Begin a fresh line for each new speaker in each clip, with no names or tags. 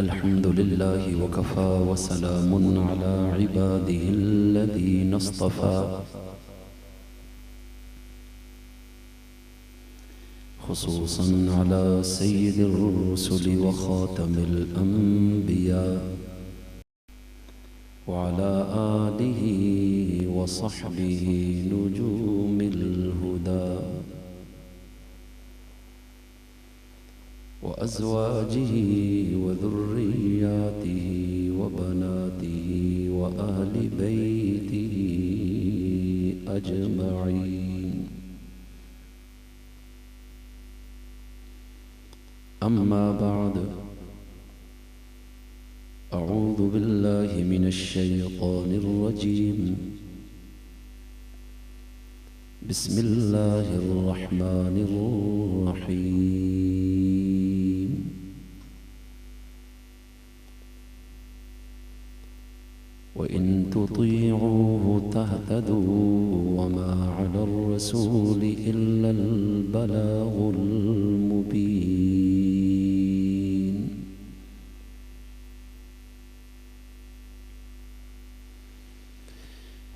अल्हम्दुलिल्लाहि वकफ़ा वसलामुन अला इबादिहिल्लज़ीना इस्तफ़ा खुसूसन अला सय्यिदिर रुसुलि व ख़ातमिल अंबिया व अला आलिहि व सहबिहि नुजूमिल हुदा व अज़वाजिहि व ज़ुर्रिय्यातिहि व बनातिहि व अहलि बैतिहि अजमईन। अम्मा बाद, अऊज़ु बिल्लाहि मिनश शैतानिर रजीम। बिस्मिल्लाहिर रहमानिर रहीम। व इन तुतीऊहु तहतदू वमा अलर रसूलि इल्लल बलागुल मुबीन।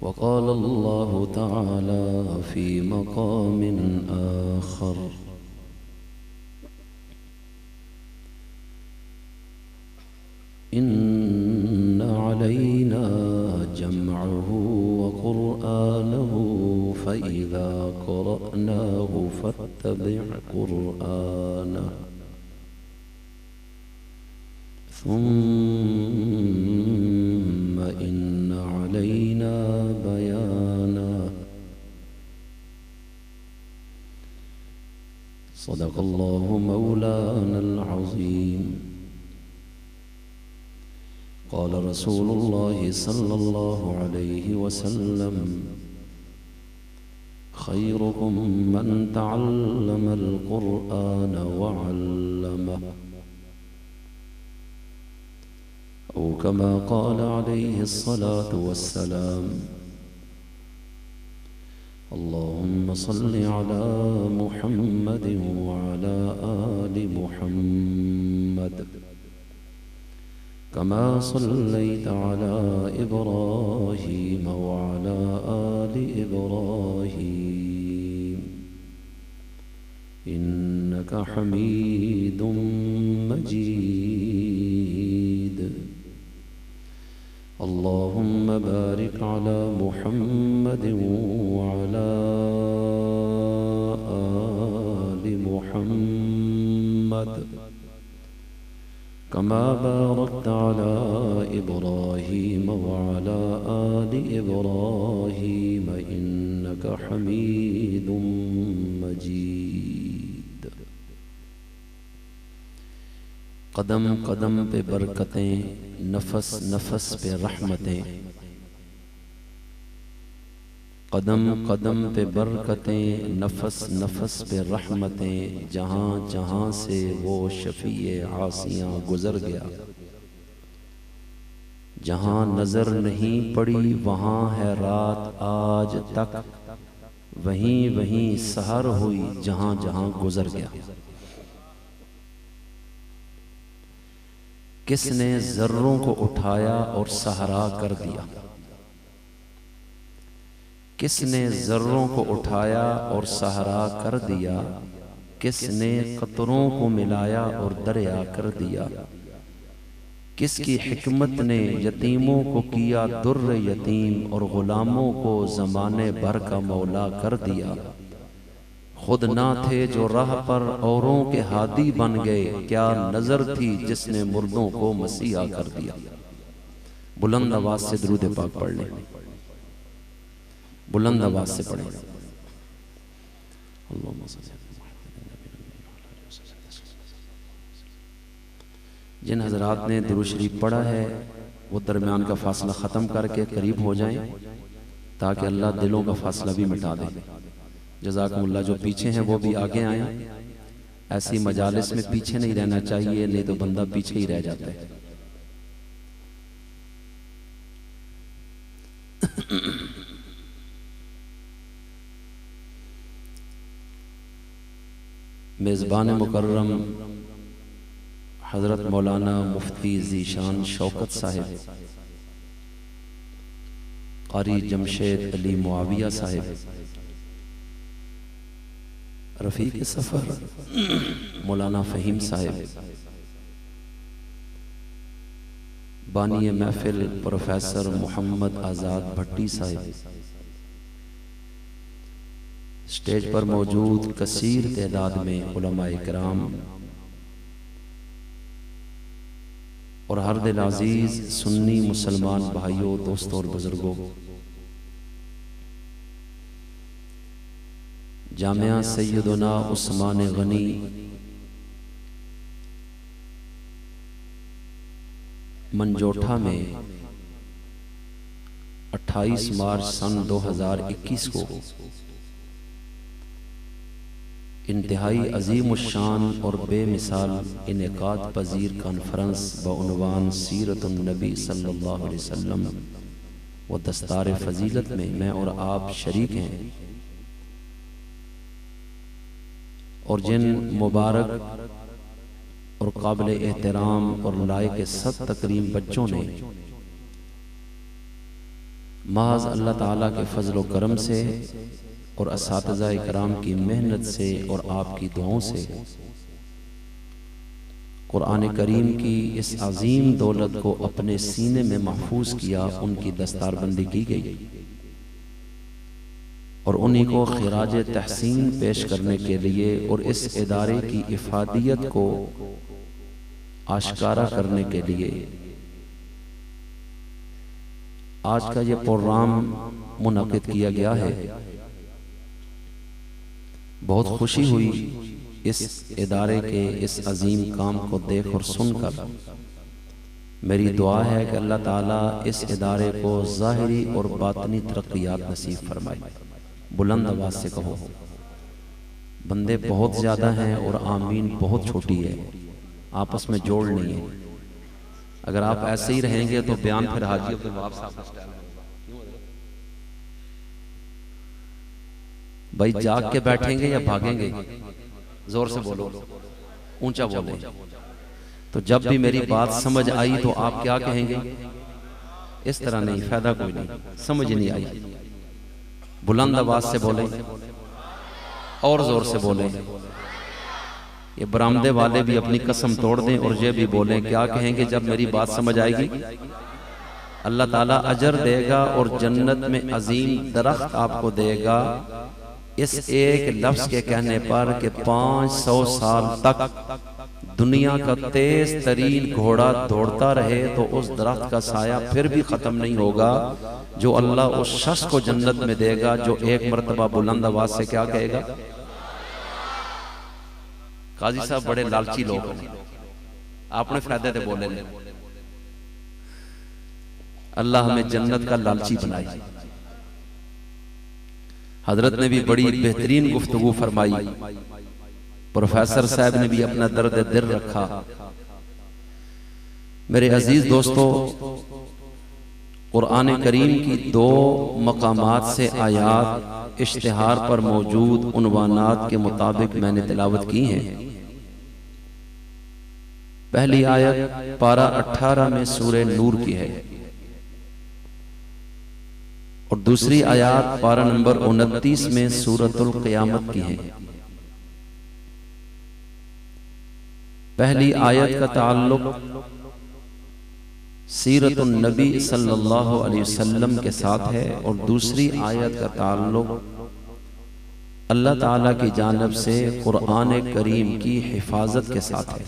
वक़ाल अल्लाहु तआला फ़ी मक़ामिन आख़र। इन्न अलैना जमअहु व क़ुरआनहु फ़इज़ा क़रअनाहु फ़त्तबिअ क़ुरआनह सुम्म इन्न अलैना बयानह। सदक़ल्लाहु मौलानल अज़ीम। क़ाल रसूलुल्लाहि सल्लल्लाहु अलैहि वसल्लम खैरुकुम मन तअल्लमल क़ुरआन व अल्लमह औ कमा क़ाल अलैहिस्सलातु वस्सलाम। अल्लाहुम्मा सल्लि अला मुहम्मदिन व अला आलि मुहम्मद कमा सल्लैत अला इब्राहीम व अला आलि इब्राहीम इन्नका हमीदुम मजीद। अल्लाहुम्मा बारिक अला मुहम्मदिन व अला आलि मुहम्मद कमा बारकत अला इब्राहीम व अला आलि इब्राहीम इन्नका हमीदुम मजीद। कदम कदम पे बरकतें, नफस नफस पे रहमतें। कदम कदम पे बरकतें, नफस नफस पे रहमतें। जहाँ जहाँ से वो शफ़ीए आसियाँ गुज़र गया, जहाँ नज़र नहीं पड़ी वहाँ है रात आज तक, वहीं वहीं सहर हुई जहाँ जहाँ गुज़र गया। किसने ज़र्रों को उठाया और सहरा कर दिया, किसने ज़र्रों को उठाया और सहरा कर दिया। किसने कतरों को मिलाया और दरिया कर दिया। किसकी हिकमत ने यतीमों को किया दुर्र यतीम और ग़ुलामों को ज़माने भर का मौला कर दिया। खुद ना थे जो राह पर औरों के हादी बन गए, क्या नज़र थी जिसने मुर्दों को मसीहा कर दिया। बुलंद आवाज़ से दुरूद पाक पढ़ लें, बुलंद आवाज़ से पढ़ें। जिन हजरात ने दुरूद शरीफ पढ़ा है वो दरमियान का फासला ख़त्म करके करीब हो जाएं ताकि अल्लाह दिलों का फासला भी मिटा दे। जज़ाकुमुल्लाह। जो पीछे हैं वो भी आगे आए। ऐसी मजालिस में पीछे नहीं रहना चाहिए, नहीं तो बंदा पीछे ही रह जाता है। मेज़बान मुकर्रम हज़रत मौलाना मुफ्ती ज़ीशान शौकत साहिब, क़ारी जमशेद अली मुआविया साहिब, रफ़ीक सफ़र मौलाना फ़हीम साहिब, बानी महफिल प्रोफेसर मोहम्मद आज़ाद भट्टी साहिब, स्टेज पर मौजूद कसीर तादाद में उलमाए किराम और हर दिल अजीज सुन्नी मुसलमान भाइयों, दोस्तों और बुजुर्गों, जामिया सैयदना उस्मान गनी मंजोठा में 28 मार्च सन 2021 को इंतहाई अजीम शान और बेमिसाल इनेकाद पजीर कॉन्फ्रेंस बउनवान सीरतुन नबी सल्लल्लाहु अलैहि वसल्लम व दस्तार फजीलत में मैं और आप शरीक हैं। और जिन मुबारक और काबिल एहतराम और लायक सद तकरीम बच्चों ने महज अल्लाह ताला के फजल व करम से और असातिज़ा इकराम की मेहनत से और आपकी दुआओं से कुरान करीम की इस अजीम दौलत को अपने सीने में महफूज किया, उनकी दस्तारबंदी की गई और उन्हीं को खिराज तहसीन पेश करने के लिए और इस इदारे की इफादियत को आश्कारा करने के लिए आज का ये प्रोग्राम मुनक़िद किया गया है। बहुत खुशी हुई इस इदारे के इस अजीम काम को देख और सुनकर। मेरी दुआ है कि अल्लाह ताला इस इदारे को ज़ाहिरी और बातनी तरक्कियात नसीब फरमाए। बुलंद आवाज़ से कहो, बंदे बहुत ज़्यादा हैं और आमीन बहुत छोटी है, आपस में जोड़ नहीं है। अगर आप ऐसे ही रहेंगे तो बयान फिर हाजी अब्दुल वहाब साहब का स्टाइल होगा। भाई जाग के बैठेंगे या भागेंगे? जोर से बोलो, ऊंचा बोलो। तो जब भी मेरी बात समझ आई तो आप क्या कहेंगे? इस तरह नहीं, फायदा कोई नहीं, समझ नहीं आई। बुलंद आवाज से बोले और जोर से बोले। ये बरामदे वाले भी अपनी कसम तोड़ दें और ये भी बोलें, क्या कहेंगे जब मेरी बात समझ आएगी? अल्लाह ताला अजर देगा और जन्नत में अजीम दरख्त आपको देगा इस एक लफ्ज के कहने पर कि 500 साल तक दुनिया का तेज तरीन घोड़ा दौड़ता रहे तो उस दरख्त का साया फिर भी खत्म नहीं होगा, जो अल्लाह उस शख्स को जन्नत में देगा जो एक मर्तबा बुलंद आवाज से क्या कहेगा? काजी साहब बड़े लालची लोग हैं, आपने फायदे थे बोले नहीं। अल्लाह हमें जन्नत का लालची बनाए। हजरत ने भी बड़ी बेहतरीन गुफ्तगू फरमाई, प्रोफेसर साहब ने भी अपना दर्द दिल रखा। मेरे अजीज दोस्तों, कुरान करीम की 2 मकामात से आयात इश्तिहार पर मौजूद उन्वानात के मुताबिक मैंने तिलावत की हैं। पहली आयत पारा 18 में सूरह नूर की है और दूसरी आयत पारा नंबर 29 में सूरतुल क़ियामत की है। पहली आयत का ताल्लुक सीरतुन नबी सल्लल्लाहु अलैहि वसल्लम के साथ है और दूसरी आयत का ताल्लुक अल्लाह ताला की जानिब से कुरान करीम की हिफाजत के साथ है,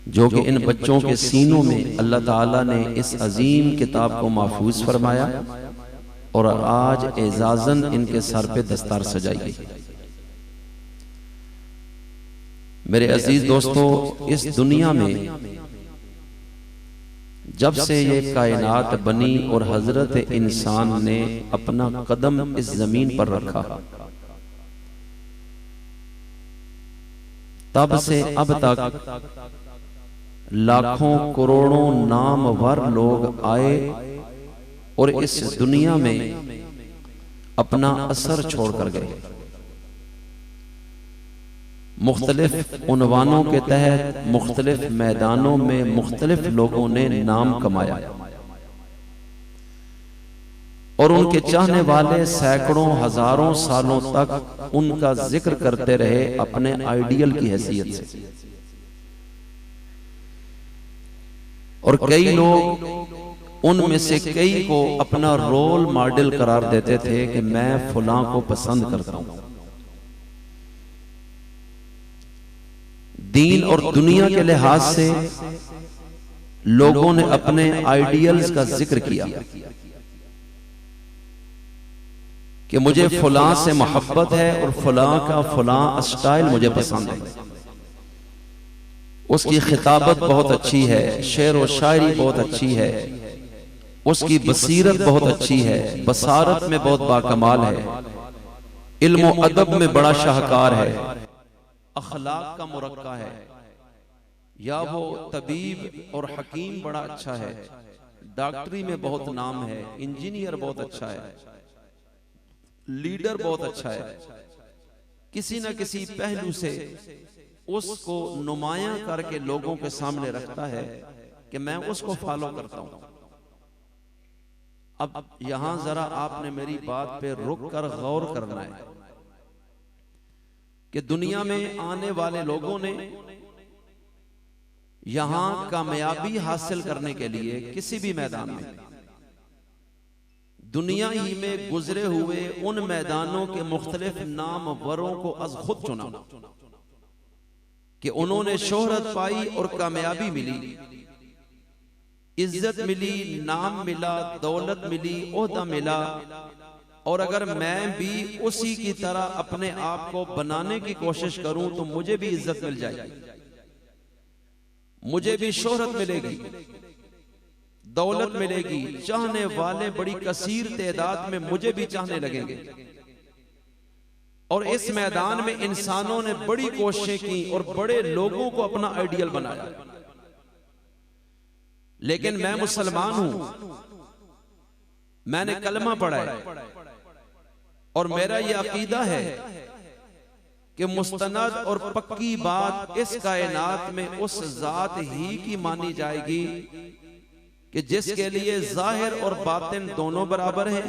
जो कि इन बच्चों के सीनों में अल्लाह ताला ने इस अजीम किताब को महफूज फरमाया और आज एजाजन इनके सर पे दस्तार सजाई गई। मेरे अजीज दोस्तों, इस दुनिया में जब से ये कायनात बनी और हजरत इंसान ने अपना कदम इस जमीन पर रखा, तब से अब तक लाखों करोड़ों नामवर लोग आए और इस दुनिया में अपना असर छोड़कर गए। मुख्तलिफ उन्वानों के तहत मुख्तलिफ मैदानों में मुख्तलिफ लोगों ने नाम कमाया और उनके चाहने वाले सैकड़ों हजारों सालों तक उनका जिक्र करते रहे अपने आइडियल की हैसियत से। और कई लोग उनमें से कई को अपना रोल मॉडल करार देते थे कि मैं फलां को पसंद करता हूं। दीन और दुनिया के लिहाज से लोगों ने अपने आइडियल्स का जिक्र किया कि मुझे फलां से मोहब्बत है और फलां का फलां स्टाइल मुझे पसंद है, उसकी खिताबत बहुत अच्छी है, शेर व शायरी बहुत अच्छी है, उसकी बसीरत बहुत अच्छी है, बसारत में बहुत बाकमाल है, इल्म व अदब में बड़ा शाहकार है, अखलाक का मुरक्का है, या वो तबीब और हकीम बड़ा अच्छा है, डॉक्टरी में बहुत नाम है, इंजीनियर बहुत अच्छा है, लीडर बहुत अच्छा है, किसी न किसी पहलू से उसको नुमायां करके लोगों के सामने रखता है कि मैं उसको फॉलो करता हूं। अब यहां जरा आपने मेरी बात पे रुक कर गौर करना है कि दुनिया में आने वाले लोगों ने यहां कामयाबी हासिल करने के लिए किसी भी मैदान में दुनिया ही में गुजरे हुए उन मैदानों के मुख्तलिफ नामवरों को अज खुद चुना कि उन्होंने शोहरत पाई और कामयाबी मिली, इज्जत मिली, नाम मिला, दौलत मिली, ओहदा मिला। और अगर मैं भी उसी की तरह अपने आप को बनाने की कोशिश करूं तो मुझे भी इज्जत मिल जाएगी, मुझे भी शोहरत मिलेगी, दौलत मिलेगी, चाहने वाले बड़ी कसीर तादाद में मुझे भी चाहने लगेंगे। और इस मैदान में इंसानों ने बड़ी कोशिशें की और बड़े लोगों को अपना आइडियल बनाया। लेकिन मैं मुसलमान हूं, मैंने कलमा पढ़ा है और मेरा यह अकीदा है कि मुस्तनद और पक्की बात इस कायनात में उस जात ही की मानी जाएगी कि जिसके लिए जाहिर और बातिन दोनों बराबर हैं,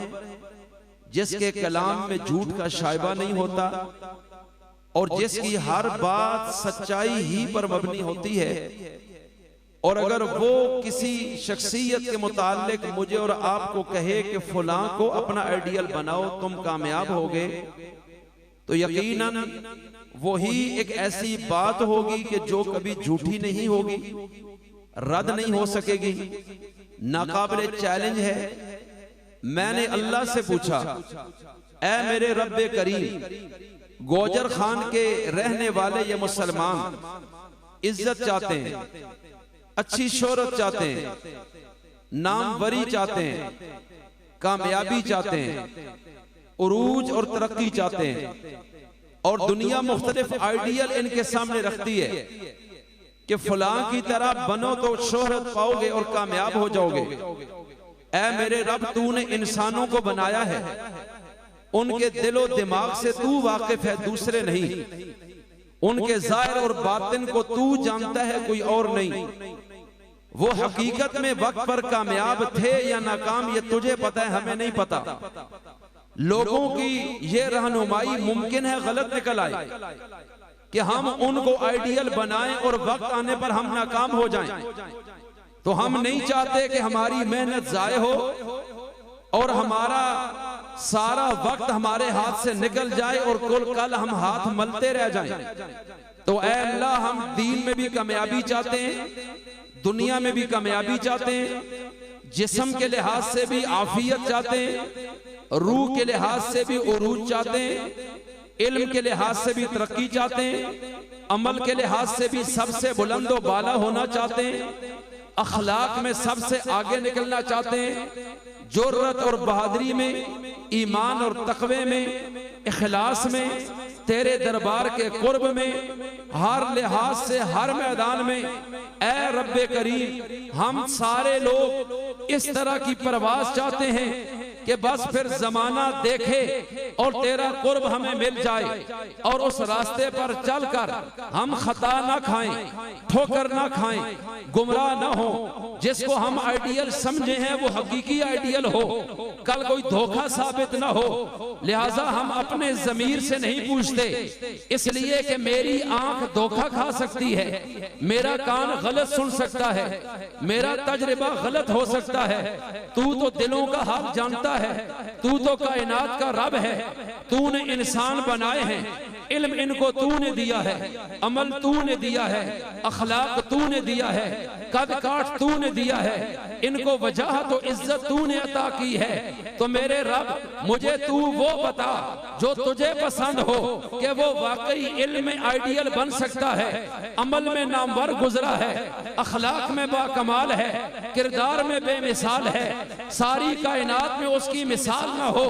जिसके कलाम में झूठ का शायबा नहीं होता और जिसकी हर बात सच्चाई ही पर मबनी होती है। और अगर वो किसी शख्सियत के मुताल्लिक मुझे और आपको कहे कि फलां को अपना आइडियल बनाओ, तुम कामयाब होगे, तो यकीनन वही एक ऐसी बात होगी कि जो कभी झूठी नहीं होगी, रद्द नहीं हो सकेगी, नाकाबिले चैलेंज है। मैंने अल्लाह से पूछा, ऐ मेरे रब्बे करीम, गोजर खान के रहने वाले ये मुसलमान इज्जत चाहते हैं, अच्छी शोहरत चाहते हैं, नामवरी चाहते हैं, कामयाबी चाहते हैं, उरूज और तरक्की चाहते हैं, और दुनिया मुख्तलिफ आइडियल इनके सामने रखती है कि फलां की तरह बनो तो शोहरत पाओगे और कामयाब हो जाओगे। ऐ मेरे रब, तूने इंसानों को बनाया है, उनके दिलो दिमाग से तू वाकिफ है, दूसरे नहीं, उनके जाहिर और बातिन को तू जानता है, कोई और नहीं। वो हकीकत में वक्त पर कामयाब थे या नाकाम, ये तुझे पता है, हमें नहीं पता। लोगों की ये रहनुमाई मुमकिन है गलत निकल आए कि हम उनको आइडियल बनाएं और वक्त आने पर हम नाकाम हो जाएं। तो हम नहीं चाहते कि हमारी मेहनत जाए हो और हमारा सारा वक्त हमारे हाथ से निकल जाए और कल हम हाथ मलते रह जाएं। तो ऐ अल्लाह, हम दीन में भी कामयाबी चाहते हैं, दुनिया में भी कामयाबी चाहते हैं, जिस्म के लिहाज से भी आफियत चाहते हैं, रूह के लिहाज से भी उरूज चाहते हैं, इल्म के लिहाज से भी तरक्की चाहते हैं, अमल के लिहाज से भी सबसे बुलंद व बाला होना चाहते हैं, अखलाक में सबसे आगे निकलना चाहते हैं, जुर्रत और बहादुरी में, ईमान और तकवे में, इखलास में, तेरे दरबार के कुर्ब में, हर लिहाज से हर मैदान में। ऐ रब्बे करीम, हम सारे लोग इस तरह की परवाज चाहते हैं कि बस फिर जमाना देखे और तेरा कुर्ब हमें मिल जाए और उस रास्ते पर चलकर हम खता ना खाएं, ठोकर ना खाएं, गुमराह ना हो। जिसको हम आइडियल समझे हैं वो हकीकी आइडियल हो, कल कोई धोखा साबित ना हो। लिहाजा हम अपने ज़मीर से नहीं पूछते, इसलिए कि मेरी आंख धोखा खा सकती है, मेरा कान गलत सुन सकता है, मेरा तजर्बा गलत हो सकता है। तू तो दिलों का हाल जानता है, तू तो कायनात का रब है, तूने इंसान बनाए हैं, इल्म इनको तूने दिया है, अमल तूने दिया है, अखलाक तूने दिया है, कद काठ तूने दिया है, इनको वजाहत तो इज्जत तूने अता की है। तो मेरे रब मुझे तू वो बता जो तुझे पसंद हो कि वो वाकई इल्म में आइडियल बन सकता है, अमल में नामवर गुजरा है, अखलाक में बाकमाल है, किरदार में बेमिसाल है, सारी कायनात में उसकी मिसाल ना हो।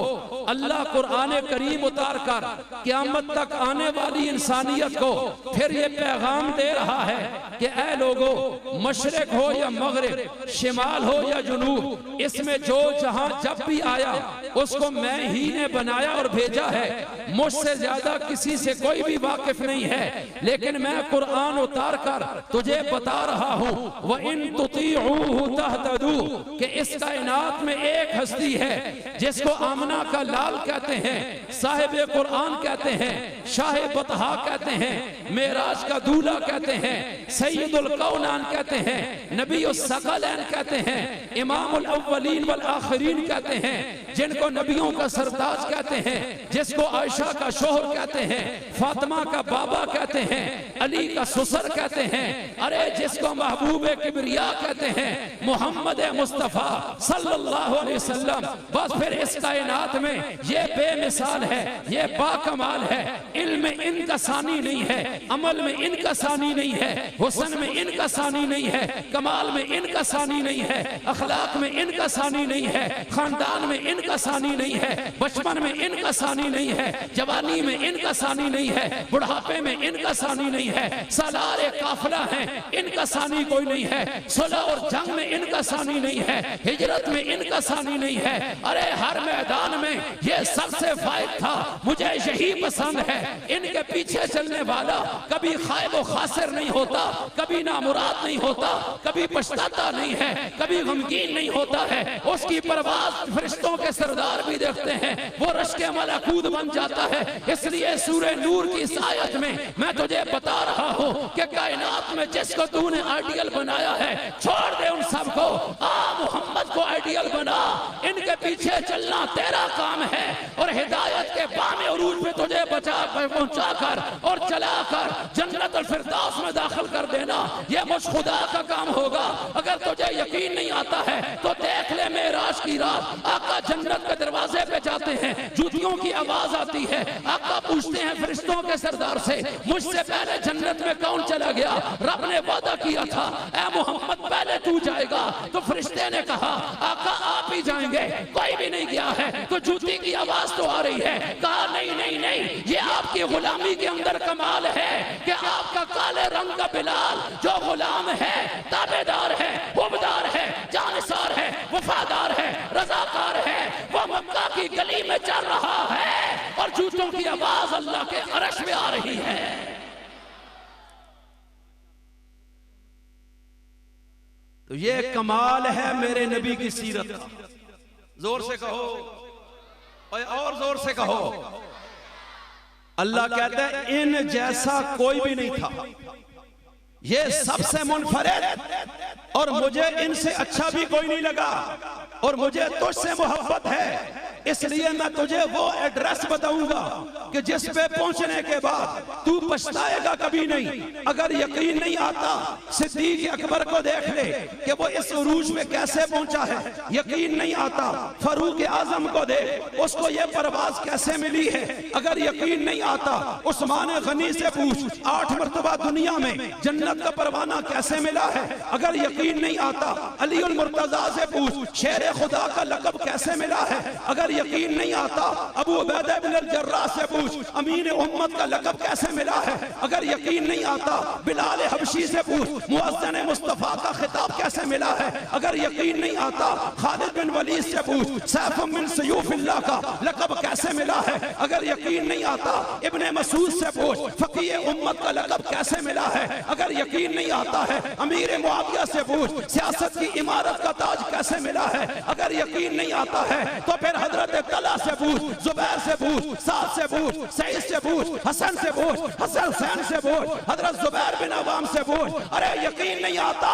अल्लाह कुरान करीम उतार कर क़यामत तक आने वाली इंसानियत को फिर ये पैगाम दे रहा है कि ऐ लोगों, मशरिक हो या मगरिब, शिमाल हो या जुनूब, इसमें जो जहां जब भी आया उसको मैं ही ने बनाया और भेजा है। मुझसे ज्यादा किसी से कोई भी वाकिफ नहीं है, लेकिन मैं कुरान उतार कर तुझे बता रहा हूँ व इन तुतीऊहु तहतदू, कि इस कायनात में एक हस्ती है जिसको आमना का लाल कहते हैं, साहिब कुरान कहते हैं, शाह बतहा कहते हैं, मेराज का दूल्हा कहते हैं, सैयदुल कौनान कहते हैं, नबी सकलैन कहते हैं, इमामुल अव्वलीन वल आखिरीन कहते हैं, जिनको नबियों का सरताज कहते हैं, जिसको आयशा का शोहर कहते हैं, फातिमा का बाबा कहते हैं, अली का ससुर कहते हैं, अरे जिसको महबूब किबरिया कहते हैं, मोहम्मद मुस्तफा सल्लल्लाहु अलैहि वसल्लम। बस फिर इस कायनात में ये बेमिसाल है, ये बाकमाल है। इल्म में इनका सानी नहीं है, अमल में इनका सानी नहीं है, हुस्न में इनका सानी नहीं है, कमाल में इनका सानी नहीं है, अखलाक में इनका सानी नहीं है, खानदान में इनका सानी नहीं है, बचपन में इनका सानी नहीं है, जवानी में इनका सानी नहीं है, बुढ़ापे में इनका सानी नहीं है, सालारे काफिला है, इनका सानी कोई नहीं है, सुलह और जंग में इनका सानी नहीं है, हिजरत में इनका सानी नहीं है। अरे हर मैदान में ये सबसे फायद था, मुझे यही पसंद है। इनके पीछे चलने वाला कभी खायब व खासिर नहीं होता, कभी नामुराद नहीं होता, कभी पछताता नहीं है, कभी गमगीन नहीं होता है। उसकी परवाज़ फरिश्तों के सरदार भी देखते हैं, वो रश्के मलकूत बन जाता है। इसलिए सूरह नूर की इस आयत में मैं तुझे बता रहा हूँ कि कायनात में जिसको तूने आइडियल बनाया है, छोड़ दे उन सबको, आ मोहम्मद को आइडियल बना। इनके पीछे चलना तेरा काम है और हिदायत के बामे उरूज पे तुझे बचा पहुंचा कर और चला कर जन्नत फिरदौस में दाखिल कर देना, यह मुझ खुदा का काम होगा। अगर तुझे यकीन नहीं आता है तो देख ले मेराज की रात, आका जन्नत के दरवाजे पे जाते हैं, जूतियों की आवाज आती है, आका पूछते हैं फरिश्तों के सरदार से, मुझसे पहले जन्नत में कौन चला गया? रब ने वादा किया था ऐ मोहम्मद पहले तू जाएगा। तो फरिश्ते ने कहा आका आप ही जाएंगे, कोई भी नहीं गया है। तो जूती की आवाज तो आ रही है, कहा नहीं नहीं नहीं, ये आपकी गुलामी के अंदर कमाल है कि आपका काले रंग का बिलाल जो गुलाम है, ताबेदार है, वफादार है, जानिसार है, वफादार है, रजाकार है, वो मक्का की गली में चल रहा है और जूतों की आवाज अल्लाह के अर्श में आ रही है। तो ये कमाल है मेरे नबी की सीरत का। जोर से कहो और जोर से कहो। अल्लाह कहता है इन जैसा कोई भी नहीं था, ये सबसे मुनफरिद और मुझे इनसे अच्छा भी कोई नहीं लगा और मुझे तुझसे मोहब्बत है, इसलिए मैं तुझे वो एड्रेस बताऊंगा कि जिस पे पहुंचने के बाद तू पछताएगा कभी नहीं। अगर यकीन नहीं आता सिद्दीक अकबर को देख ले कि वो इस उरूज पे कैसे पहुंचा है, यकीन नहीं आता फारूक आजम को देख, उसको ये परवाज कैसे मिली है। अगर यकीन नहीं आता उस्मान गनी से पूछ, 8 मरतबा दुनिया में जन्नत का परवाना कैसे मिला है। अगर यकीन नहीं आता अली उल मुर्तजा से पूछ, शेर खुदा का लक़ब कैसे मिला है। अगर यकीन नहीं आता अबू उबैदा बिन अल जर्राह से पूछ, अमीर उम्मत का लक़ब कैसे मिला है। अगर यकीन नहीं आता बिलाल हबशी से पूछ, मुअज़्ज़िन मुस्तफ़ा का खिताब कैसे
मिला है? अगर यकीन नहीं आता खालिद बिन वलीद से पूछ, सैफुम मिन सयूफिल्लाह का लक़ब कैसे मिला है? अगर यकीन नहीं आता इब्ने मसूद से पूछ, फकीह उम्मत का लक़ब कैसे मिला है? अगर यकीन नहीं आता है अमीर मुआविया से पूछ, सियासत की इमारत का ताज कैसे मिला है? अगर यकीन नहीं आता है तो फिर हजरत तला से पूछ, जुबैर से पूछ, साद से पूछ, सईद से पूछ, हसन से पूछ, हसन हुसैन से पूछ, हजरत जुबैर बिन अवाम से पूछ। अरे यकीन नहीं आता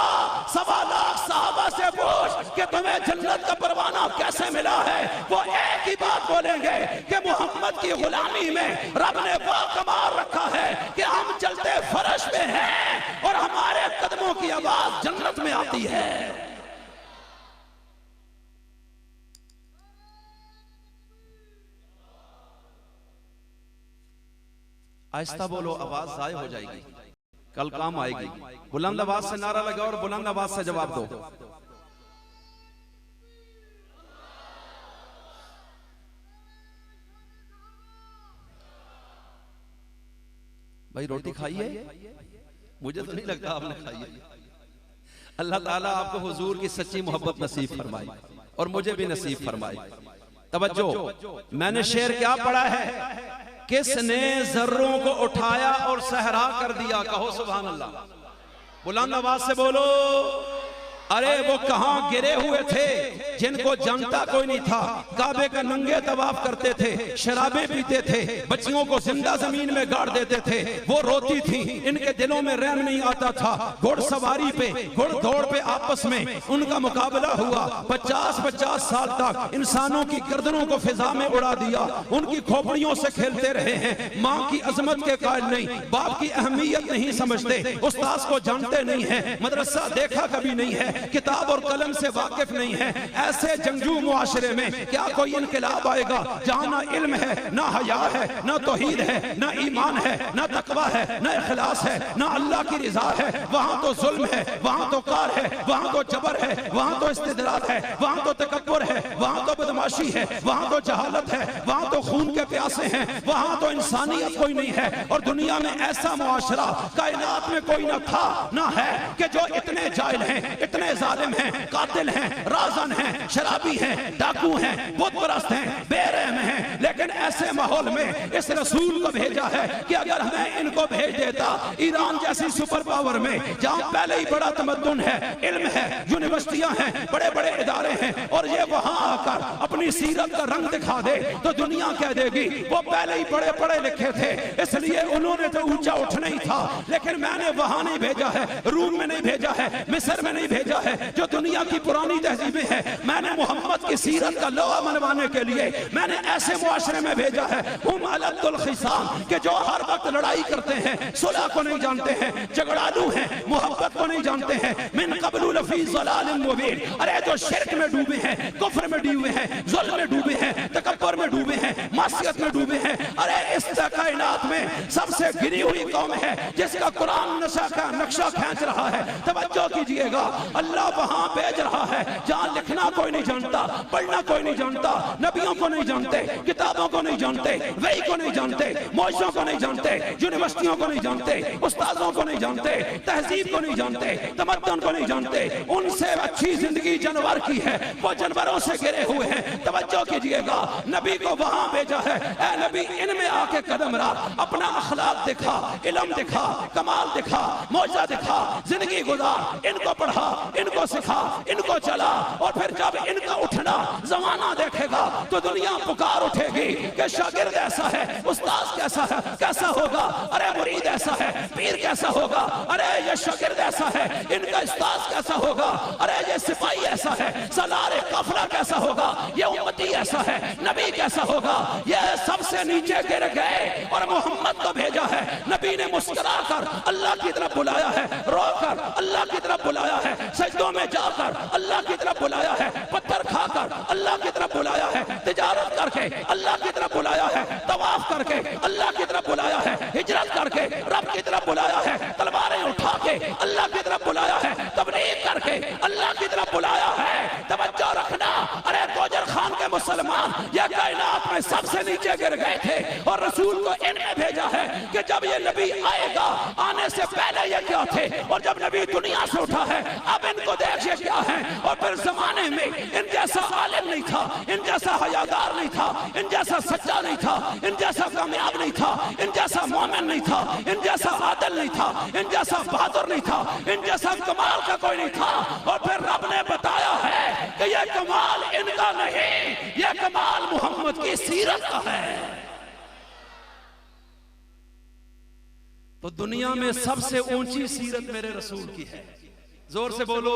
1.25 लाख सहाबा से पूछ कि तुम्हें जन्नत का परवाना कैसे मिला है? वो एक ही बात बोलेंगे कि मोहम्मद की गुलामी में रब ने वो कमाल रखा है कि हम चलते फर्श में हैं और हमारे कदमों की आवाज जन्नत में आती है।
आहिस्ता बोलो, आवाज जाय हो जाएगी, कल काम आएगी। बुलंद आवाज से नारा लगाओ और बुलंद आवाज से जवाब दो। भाई रोटी खाई है? मुझे तो नहीं लगता आपने खाई है। अल्लाह ताला आपको हुजूर की सच्ची मोहब्बत नसीब फरमाए और मुझे भी नसीब फरमाए। तवज्जो, मैंने शेर क्या पढ़ा है? किसने जर्रों को उठाया और सहरा कर दिया? कहो सुभान अल्लाह, बुलंद आवाज से बोलो। अरे वो कहां गिरे हुए थे जिनको जानता कोई नहीं था, काबे का नंगे तवाफ करते थे, शराबें पीते थे, बच्चियों को जिंदा जमीन में गाड़ देते थे, वो रोती थी, इनके दिलों में रहम नहीं आता था। घुड़सवारी पे, घुड़दौड़ पे आपस में उनका मुकाबला हुआ। 50-50 साल तक इंसानों की गर्दनों को फिजा में उड़ा दिया। उनकी खोपड़ियों से खेलते रहे हैं। माँ की अजमत के कायल नहीं, बाप की अहमियत नहीं समझते, उस्ताद को जानते नहीं है, मदरसा देखा कभी नहीं है, किताब और कलम से वाकिफ नहीं है। ऐसे जंगजू मुआशरे में क्या कोई इनकलाब आएगा जहां ना इल्म है, ना हया है, ना तौहीद है, ना ईमान है, ना तकवा है, ना इखलास है, ना अल्लाह की रिजा है? वहां तो जुल्म है, वहां तो कार है, वहां तो जबर है, वहां तो इस्तिदलाल है, वहां तो तकब्बुर है, वहां तो बदमाशी है, वहां तो जहालत है, वहां तो खून के प्यासे हैं, वहां तो इंसानियत कोई नहीं है। और दुनिया में ऐसा मुआशरा कायनात में कोई ना था ना है कि जो इतने जाहिल हैं, इतने जालिम हैं, कातिल हैं, राजन हैं, शराबी हैं, डाकू हैं, बुत परस्त हैं, बेरहम हैं। लेकिन ऐसे माहौल में इस रसूल को भेजा है कि अगर हमें इनको भेज देता ईरान जैसी सुपर पावर में, जहां पहले ही बड़ा तमद्दुन है, इल्म है, यूनिवर्सिटियां हैं, बड़े बड़े इदारे हैं, और ये वहां आकर अपनी सीरत का रंग दिखा दे तो दुनिया कह देगी वो पहले ही बड़े पढ़े लिखे थे, इसलिए उन्होंने तो ऊंचा उठना ही था। लेकिन मैंने वहां नहीं भेजा है, रूम में नहीं भेजा है, मिस्र में नहीं भेजा है, जो दुनिया की पुरानी तहजीबें हैं। मैंने मोहम्मद की सीरत का लोहा मनवाने के लिए मैंने ऐसे मुआशरे में भेजा है हुम अलद्दुल खिसाम, के जो हर वक्त लड़ाई करते हैं, सुलह को नहीं जानते हैं, झगड़ालू हैं, मोहब्बत को नहीं जानते हैं। मिन क़ब्लु लफ़ी ज़लालिम मुबीन, अरे जो शिर्क में डूबे हैं, कुफ्र में डूबे हैं, जुल्म में डूबे हैं, तकब्बुर में डूबे हैं, मासियत में डूबे हैं। अरे इस कायनात में सबसे गिरी हुई कौम है जिसका कुरान नक्शा खींच रहा है। तवज्जो कीजिएगा, अल्लाह वहां भेज रहा है जहां लिखना कोई नहीं जानता, पढ़ना कोई नहीं जानता, नबियों को नहीं जानते, किताबों को नहीं जानते, वही को नहीं जानते, मौजों को नहीं जानते, यूनिवर्सिटियों को नहीं जानते, उस्तादों को नहीं जानते, तहजीब को नहीं जानते, तमद्दुन को नहीं जानते। उनसे अच्छी जिंदगी जानवर की है, वो जानवरों से घिरे हुए हैं। तवज्जो कीजिएगा, नबी को वहां भेजा है, ऐ नबी इनमें आके कदम रख, अपना अखलाक दिखा, इल्म दिखा, कमाल दिखा, मौजा दिखा, जिंदगी गुजार, इनको पढ़ा, इनको सिखा, इनको चला। और फिर जब इनका उठना जमाना देखेगा तो दुनिया पुकार उठेगी कि शागिर्द ऐसा है, उस्ताद कैसा है, कैसा होगा? अरे मुरीद ऐसा है, पीर कैसा होगा? अरे ये शागिर्द ऐसा है, इनका उस्ताद कैसा होगा? अरे ये सिपाही ऐसा है, सलार काफिला कैसा होगा? ये उम्मती ऐसा है, नबी कैसा होगा? ये सबसे नीचे गिर गए और मोहम्मद को भेजा है। नबी ने मुस्कुरा कर अल्लाह की तरफ बुलाया है, रोकर अल्लाह की तरफ बुलाया है, सजदों में जाकर अल्लाह की तरफ बुलाया है, पत्थर खाकर अल्लाह की तरफ बुलाया है, तिजारत करके अल्लाह की तरफ बुलाया है, तवाफ करके अल्लाह की तरफ बुलाया है, हिजरत करके रब की तरफ बुलाया है, तलवारें उठा के अल्लाह की तरफ बुलाया है, तबलीग करके अल्लाह की तरफ बुलाया है। तवज्जो रखना, अरे गोजर खान के मुसलमान या कायनात में सबसे नीचे गिर गए थे और रसूल को इनमें भेजा है कि
कि जब ये नबी आएगा, आने से पहले ये क्या थे और जब नबी दुनिया से उठा है अब इनको देखिए क्या है। और फिर जमाने में इन जैसा आलिम नहीं था, इन जैसा हयादार नहीं था, इन जैसा सच्चा नहीं था, इन जैसा कामयाब नहीं था, इन जैसा मोमिन नहीं था, इन जैसा आदिल नहीं था, इन जैसा बहादुर नहीं था, इन जैसा कमाल का कोई नहीं था। और फिर रब ने बताया है कि यह कमाल इनका नहीं, यह कमाल मोहम्मद की सीरत का है। तो दुनिया में सबसे ऊंची सीरत मेरे रसूल की है। जोर से बोलो,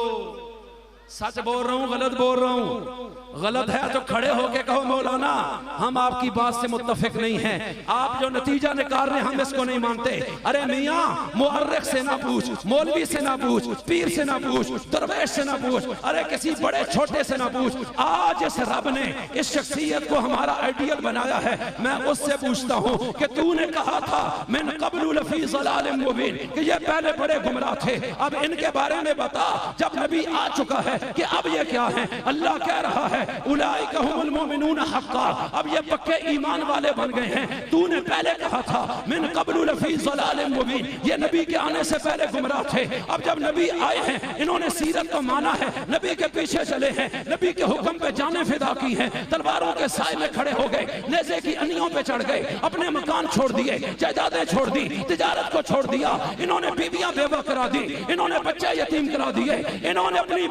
सच बोल रहा हूं गलत बोल रहा हूं? गलत है तो खड़े होके कहो मौलाना हम आपकी बात से मुत्तफिक नहीं हैं, आप जो नतीजा निकाल रहे हैं हम इसको नहीं मानते। अरे मियाँ, मुअर्रिख से ना पूछ, मौलवी से ना पूछ, पीर से ना पूछ, दरवेश से ना पूछ, अरे किसी बड़े छोटे से ना पूछ। आज इस रब ने इस शख्सियत को हमारा आइडियल बनाया है। मैं उससे पूछता हूँ कि तूने कहा था मिन क़ब्लु लफ़ी ज़लालिम मुबीन कि ये पहले बड़े गुमराह थे, अब इनके बारे में बता। जब नबी आ चुका है कि अब ये क्या है, अल्लाह कह रहा है उलाइका हुमुल मोमिनून हक़्क़ा, अब ये पक्के ईमान वाले बन गए हैं। तूने पहले कहा था मिन क़ब्लु लफ़ी ज़लालिम मुबीन, ये नबी के आने से पहले गुमराह थे। अब जब नबी आए हैं इन्होंने सीरत को माना है, नबी के पीछे चले हैं, नबी के हुक्म पे जाने फिदा की हैं, तलवारों के साए में खड़े हो गए, नेज़े की अनियों पे चढ़ गए, अपने मकान छोड़ दिए, जायदादें छोड़ दी, तिजारत को छोड़ दिया, इन्होंने बीवियां बेवा करा दी, इन्होंने बच्चे यतीम करा दिए, इन्होंने अपनी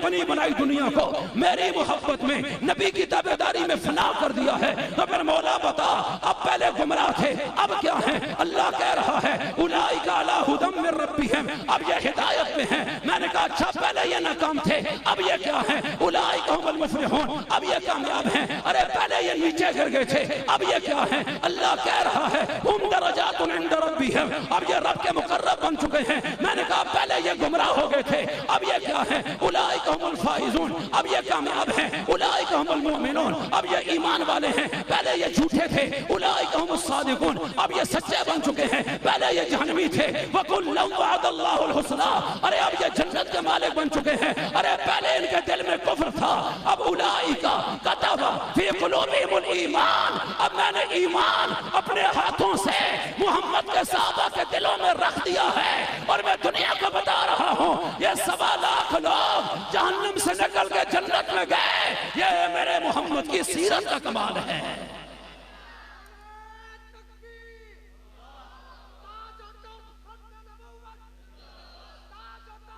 बनी बनाई दुनिया को मेरी मोहब्बत में नबी की ताबेदारी में फना कर दिया है। तो फिर मौला बता, अब पहले गुमराह थे अब क्या है? अल्लाह कह रहा है उलाइका अला हुदम मिर रब्बिहिम, अब ये हिदायत में है। मैंने कहा अच्छा पहले ये नाकाम थे, अब ये क्या है? उलाइका हुमुल मुफलिहून, अब ये कामयाब हैं। अरे पहले ये नीचे गिर गए थे, अब ये क्या है? अल्लाह कह रहा है हुम दरजातुन इंद रब्बिहिम, अब ये रब के मुकर्रब बन चुके हैं। मैंने कहा पहले ये गुमराह हो गए थे, अब ये क्या है? उलाइका हुमुल फाइजून, अब ये कामयाब हैं। उलाइका हुमुल मुमिनून, अब ये ईमान वाले हैं। पहले ये झूठे थे, उलाइका हुमुस सादिकून, अब ये सच्चे बन चुके हैं। पहले ये जहन्नमी थे, वकुल्लुम वअदल्लाहुल हुस्ना, अरे अब ये जन्नत के मालिक बन चुके हैं। अरे पहले इनके दिल में कुफ्र था, अब उलाइका कतबा फी कुलूबिहिमुल ईमान, अब मैंने ईमान अपने हाथों से मोहम्मद के सहाबा के दिलों में रख दिया है। और मैं दुनिया को बता रहा हूँ ये 1.25 लाख लोग जहन्नम से निकल के जन्नत में गए, ये मेरे मोहम्मद की सीरत का कमाल है।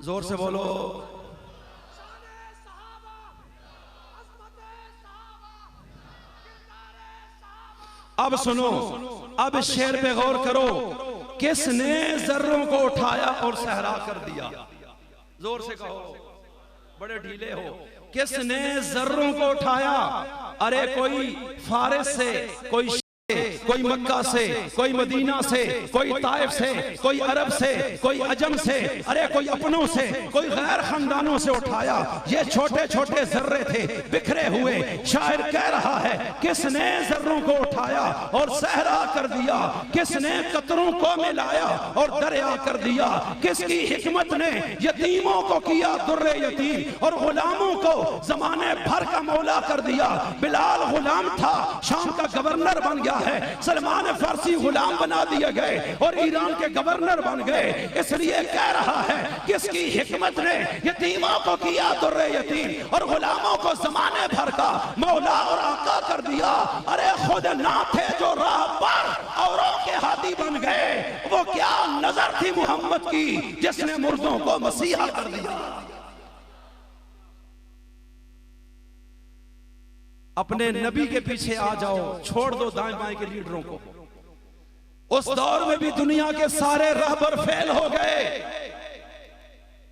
जोर से बोलो, अब सुनो, अब इस शेर पे गौर करो, किसने जर्रों को उठाया और सहरा कर दिया? जोर से कहो, बड़े ढीले हो। किसने जर्रों को उठाया? अरे कोई फारिस से, कोई मक्का से, कोई मदीना से, कोई ताइफ से, कोई अरब से, कोई अजम से, अरे कोई अपनों से, कोई गैर खानदानों से उठाया। ये छोटे छोटे जर्रे थे बिखरे हुए। शायर कह रहा है किसने जर्रों को उठाया और सहरा कर दिया, किसने कतरों को मिलाया और दरिया कर दिया, किसकी हिकमत ने यतीमों को किया दुर्रे यतीम और गुलामों को जमाने भर का मौला कर दिया। बिलाल गुलाम था, शाम का गवर्नर बन गया है, सलमान फारसी गुलाम बना दिए गए और ईरान के गवर्नर बन गए। इसलिए कह रहा है किसकी हिकमत ने यतीमों को किया दुर्रे यतीम और गुलामों को जमाने भर का मौला और आका कर दिया। अरे खुद ना थे जो राह पर औरों के हाथी बन गए, वो क्या नजर थी मोहम्मद की जिसने मुर्दों को मसीहा कर दिया। अपने नबी के पीछे आ जाओ, छोड़ दो दाएं बाएं के लीडरों को। उस दौर में भी दुनिया के सारे रहबर फेल हो गए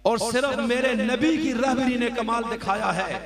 और सिर्फ मेरे नबी की रहबरी ने कमाल दिखाया है।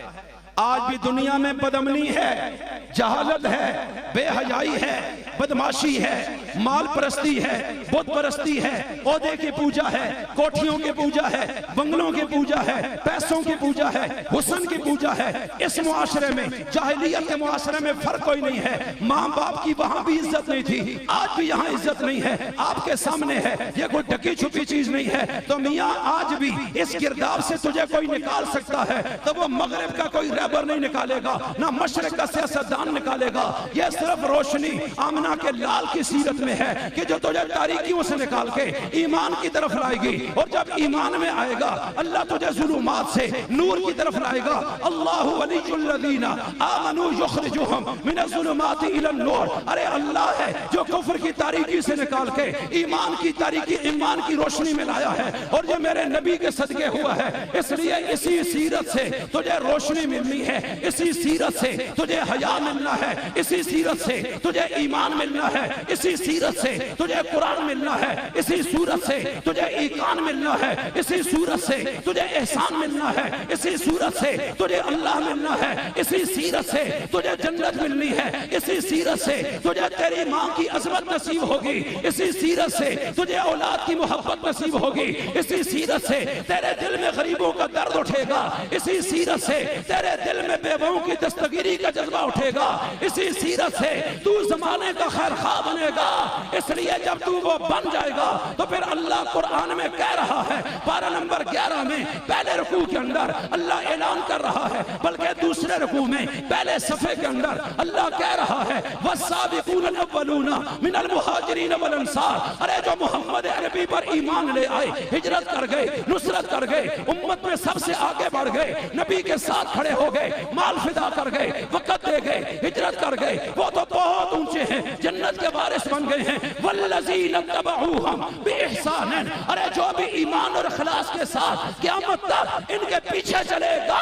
आज भी दुनिया में बदअमनी है, जहालत है, बेहयाई है, बदमाशी है, माल परस्ती है, बुत परस्ती है, ओहदे की पूजा है, कोठियों की पूजा है, बंगलों की पूजा है, पैसों की पूजा है, हुस्न की पूजा है। इस मुआशरे में, जाहिलियत के मुआशरे में फर्क कोई नहीं है। माँ बाप की वहां भी इज्जत नहीं थी, आज भी यहाँ इज्जत नहीं है, आपके सामने है। ये कोई ढकी छुपी चीज नहीं है। तो मियाँ आज भी इस किरदार से तुझे कोई निकाल सकता है तो वो मगरिब का कोई रहबर नहीं निकालेगा, ना मशरिक का सियासतदान निकालेगा। ये सिर्फ रोशनी आमना आमना के लाल की सीरत में है कि जो तुझे तारीकियों से निकाल के ईमान की तरफ लाएगी, और जब ईमान में आएगा अल्लाह तुझे जुलुमात से नूर की तरफ लाएगा। अल्लाहु वलियुल्लज़ीना आमनू युखरिजुहुम मिनज़्ज़ुलुमाति इलन-नूर। अरे अल्लाह है जो कुफ्र की तारीकी से निकाल के ईमान की तारीकी, ईमान की रोशनी में लाया है, और ये मेरे नबी के सदके हुआ है। इसलिए इसी सीरत से तुझे रोशनी मिलनी है, इसी सीरत से तुझे हया मिलना है, इसी सीरत से तुझे ईमान मिलना है, इसी सीरत से तुझे कुरान मिलना है, इसी सूरत से तुझे ईकान मिलना है, इसी सूरत से तुझे एहसान मिलना है, इसी सूरत से तुझे अल्लाह मिलना है, इसी सीरत से तुझे जन्नत मिलनी है, इसी सीरत से तुझे तेरी माँ की अज़मत नसीब होगी, इसी सीरत से तुझे औलाद की मोहब्बत नसीब होगी, इसी सीरत से तेरे दिल में गरीबों का दर्द उठेगा, इसी सीरत से तेरे दिल में बेवों की दस्तगीरी का जज्बा उठेगा, इसी सीरत से तू जमाने का खैर खा बनेगा। इसलिए जब तू वो बन जाएगा तो फिर अल्लाह कुरान में कह रहा है, पारा नंबर 11 में पहले रुकू के अंदर अल्लाह ऐलान कर रहा है, बल्कि दूसरे रुकू में पहले सफे के अंदर अल्लाह कह रहा है, वस्साबिकूनल अव्वलूना मिनल मुहाजिरीन वल अंसार। अरे जो मोहम्मद अरबी पर ईमान ले आए, हिजरत कर गए, नुसरत कर गए, उम्मत में सबसे आगे बढ़ गए, नबी के साथ खड़े हो गए, माल फिदा कर गए, वक़्त दे गए, हिजरत कर गए, वो तो बहुत ऊंचे हैं, जन्नत के वारिस बन गए हैं। वल्लज़ीना तबऊहुम बिइहसान। अरे जो भी ईमान और इखलास के साथ क़यामत तक इनके पीछे चलेगा,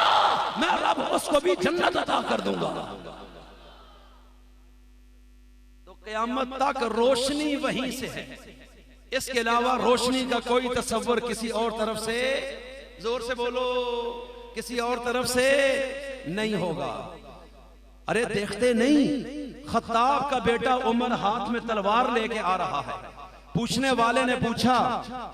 मैं रब उसको भी जन्नत अता कर दूंगा। तो क़यामत तक रोशनी वहीं से है, इसके अलावा रोशनी का कोई तसव्वुर किसी और तरफ से, जोर से बोलो, किसी और तरफ से नहीं होगा। अरे देखते नहीं, खत्ताब का बेटा उमर हाथ में तलवार लेके आ रहा है। पूछने वाले ने पूछा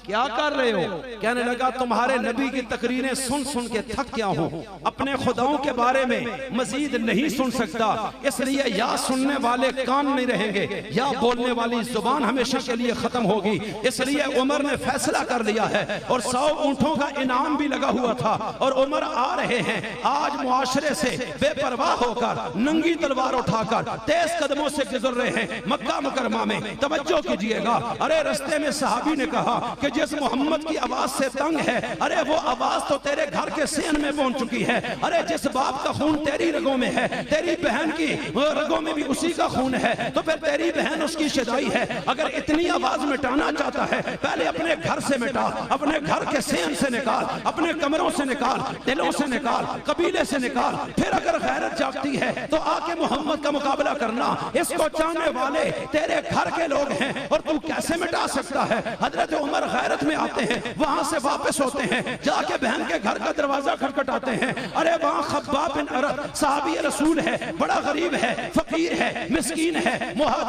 क्या कर रहे हो? कहने लगा तुम्हारे नबी की तकरीरें सुन सुन के थक गया हूं, अपने खुदाओं के बारे में मजीद नहीं सुन सकता, इसलिए या सुनने वाले कान नहीं रहेंगे या बोलने वाली जुबान हमेशा के लिए खत्म होगी। इसलिए उमर ने फैसला कर लिया है, और 100 ऊंटों का इनाम भी लगा हुआ था, और उमर आ रहे हैं आज मुआशरे से बेपरवाह होकर, नंगी तलवार उठाकर तेज कदमों से गुजर रहे हैं मक्का मुकरमा में। तवज्जो कीजिएगा। अरे रास्ते में सहाबी ने कहा कि जिस मोहम्मद की आवाज से तंग है, अरे वो आवाज तो तेरे घर के सेन में पहुंच चुकी है। अरे जिस बाप का खून तेरी रगों में है, तेरी बहन की रगों में भी उसी का खून है, तो फिर तेरी बहन उसकी शिदाई है। अगर इतनी आवाज मिटाना चाहता है, पहले अपने घर से मिटा, अपने घर के सेन से निकाल, अपने कमरों से निकाल, दिलों से निकाल, कबीले से निकाल, फिर अगर गैरत जागती है तो आके मोहम्मद का मुकाबला करना। इसको चाहने वाले तेरे घर के लोग हैं, और तू कैसे मिटा सकता है? हजरत उमर गैरत में आते हैं, वहां से वापस होते हैं, जाके बहन के घर का दरवाजा खटखटाते हैं। अरे वहां खब्बाब बिन अरत साहबी रसूल है, बड़ा गरीब है, फकीर है, मिस्कीन है,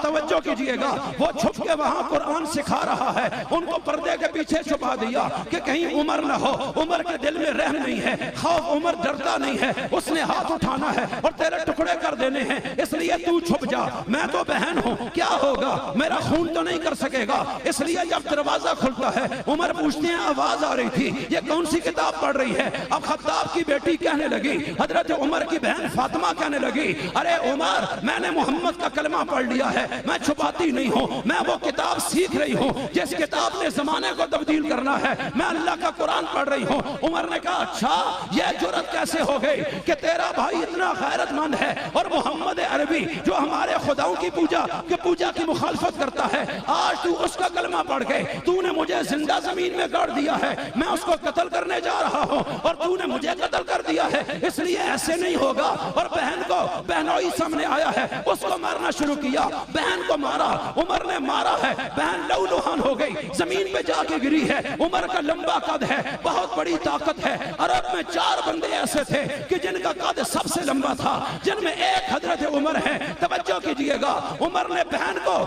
तवज्जो कीजिएगा, वो छुप के वहां कुरान सिखा रहा है। उनको पर्दे के पीछे छुपा दिया कि कहीं उमर ना हो, उमर के दिल में रहम नहीं है, खौफ, उमर डरता नहीं है, उसने हाथ उठाना है और तेरे टुकड़े कर देने हैं, इसलिए तू छुप जा, मैं तो बहन हूं, क्या होगा, मेरा खून तो नहीं कर सकेगा। इसलिए जब दरवाजा खुलता है, उमर पूछते हैं आवाज आ रही थी, ये कौन सी किताब पढ़ रही है? अब खत्ताब की बेटी कहने लगी, हजरत उमर की बहन फातिमा कहने लगी, अरे उमर, मैंने मोहम्मद का कलमा पढ़ लिया है, मैं छुपाती नहीं हूँ, मैं वो किताब सीख रही हूँ जिस किताब ने जमाने को तब्दील करना है, मैं अल्लाह का कुरान पढ़ रही हूँ। उमर ने कहा अच्छा, यह जुर्रत कैसे हो गई कि तेरा भाई इतना गैरतमंद है और मोहम्मद अरबी जो हमारे खुदाओं की पूजा की मुखालफत करता है, आज तू उसका कलमा पढ़ के तूने मुझे जिंदा जमीन में गाड़ दिया है, मैं उसको कत्ल करने जा रहा हूँ और तूने मुझे कत्ल कर दिया है, इसलिए ऐसे नहीं होगा। और बहन को बहनोई सामने आया है, उसको मारना शुरू किया, बहन को मारा, उमर ने मारा है, बहन लहूलुहान हो गई, जमीन पे जाके गिरी है। उमर का लंबा कद है, बहुत बड़ी ताकत है। अरब में 4 बंदे ऐसे थे कि जिनका कद सबसे लंबा था, जिनमें एक हजरत उमर है। तवज्जो कीजिएगा, उमर ने बहन को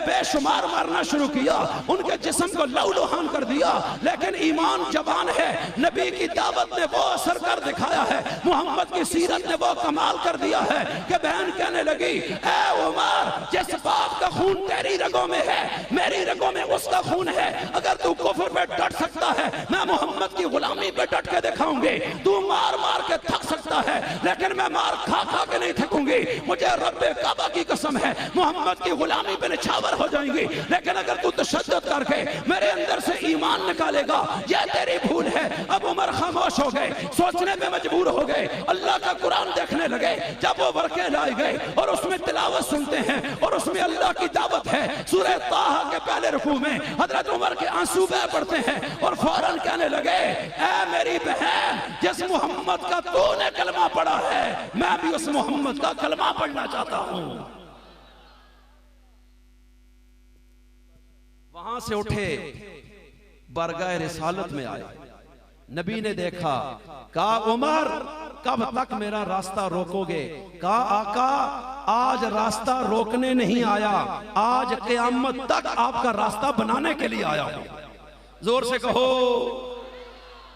बेशुमार मारना शुरू किया, उनके जिस्म को लहूलुहान कर दिया, लेकिन ईमान जवान है। नबी की दावत ने वो असर कर दिखाया है। मोहम्मद की सीरत ने वो कमाल कर दिया है कि बहन कहने लगी, ए उमर, जिस बाप का खून तेरी रगों में है मेरी रगों में उसका खून है। अगर तू कुफ्र पे डट सकता है, मैं मोहम्मद की गुलामी पे डट के दिखाऊंगी। तू मार मार के थक सकता है, लेकिन मैं मार खा खा के नहीं थकूंगी। मुझे रब्बे काबा की कसम है, मोहम्मद की गुलामी पे निछावर हो जाएंगी। लेकिन अगर तू तशद्दुद करके मेरे अंदर से ईमान निकालेगा, यह तेरी भूल है। अब उमर खामोश हो गए, सोचने पे मजबूर हो गए, अल्लाह का कुरान देखने लगे। जब वो वर्के लाए गए और उसमें तिलावत सुनते हैं और उसमें अल्लाह की दावत है, सूरह ताहा के पहले रुकू में हजरत उमर के आंसू बह पड़ते हैं और फौरन कहने लगे, ऐ मेरी बहन, जिस मोहम्मद का तूने कलमा पढ़ा है, मैं भी उस मोहम्मद का कलमा पढ़ना चाहता हूं। वहां से उठे, बरगाह रिसालत में आए। नबी ने देखा, कहा उमर कब तक मेरा रास्ता रोकोगे? कहा आका, आज रास्ता रोकने नहीं आया, आज क़यामत तक आपका रास्ता बनाने के लिए आया हूं। जोर से कहो,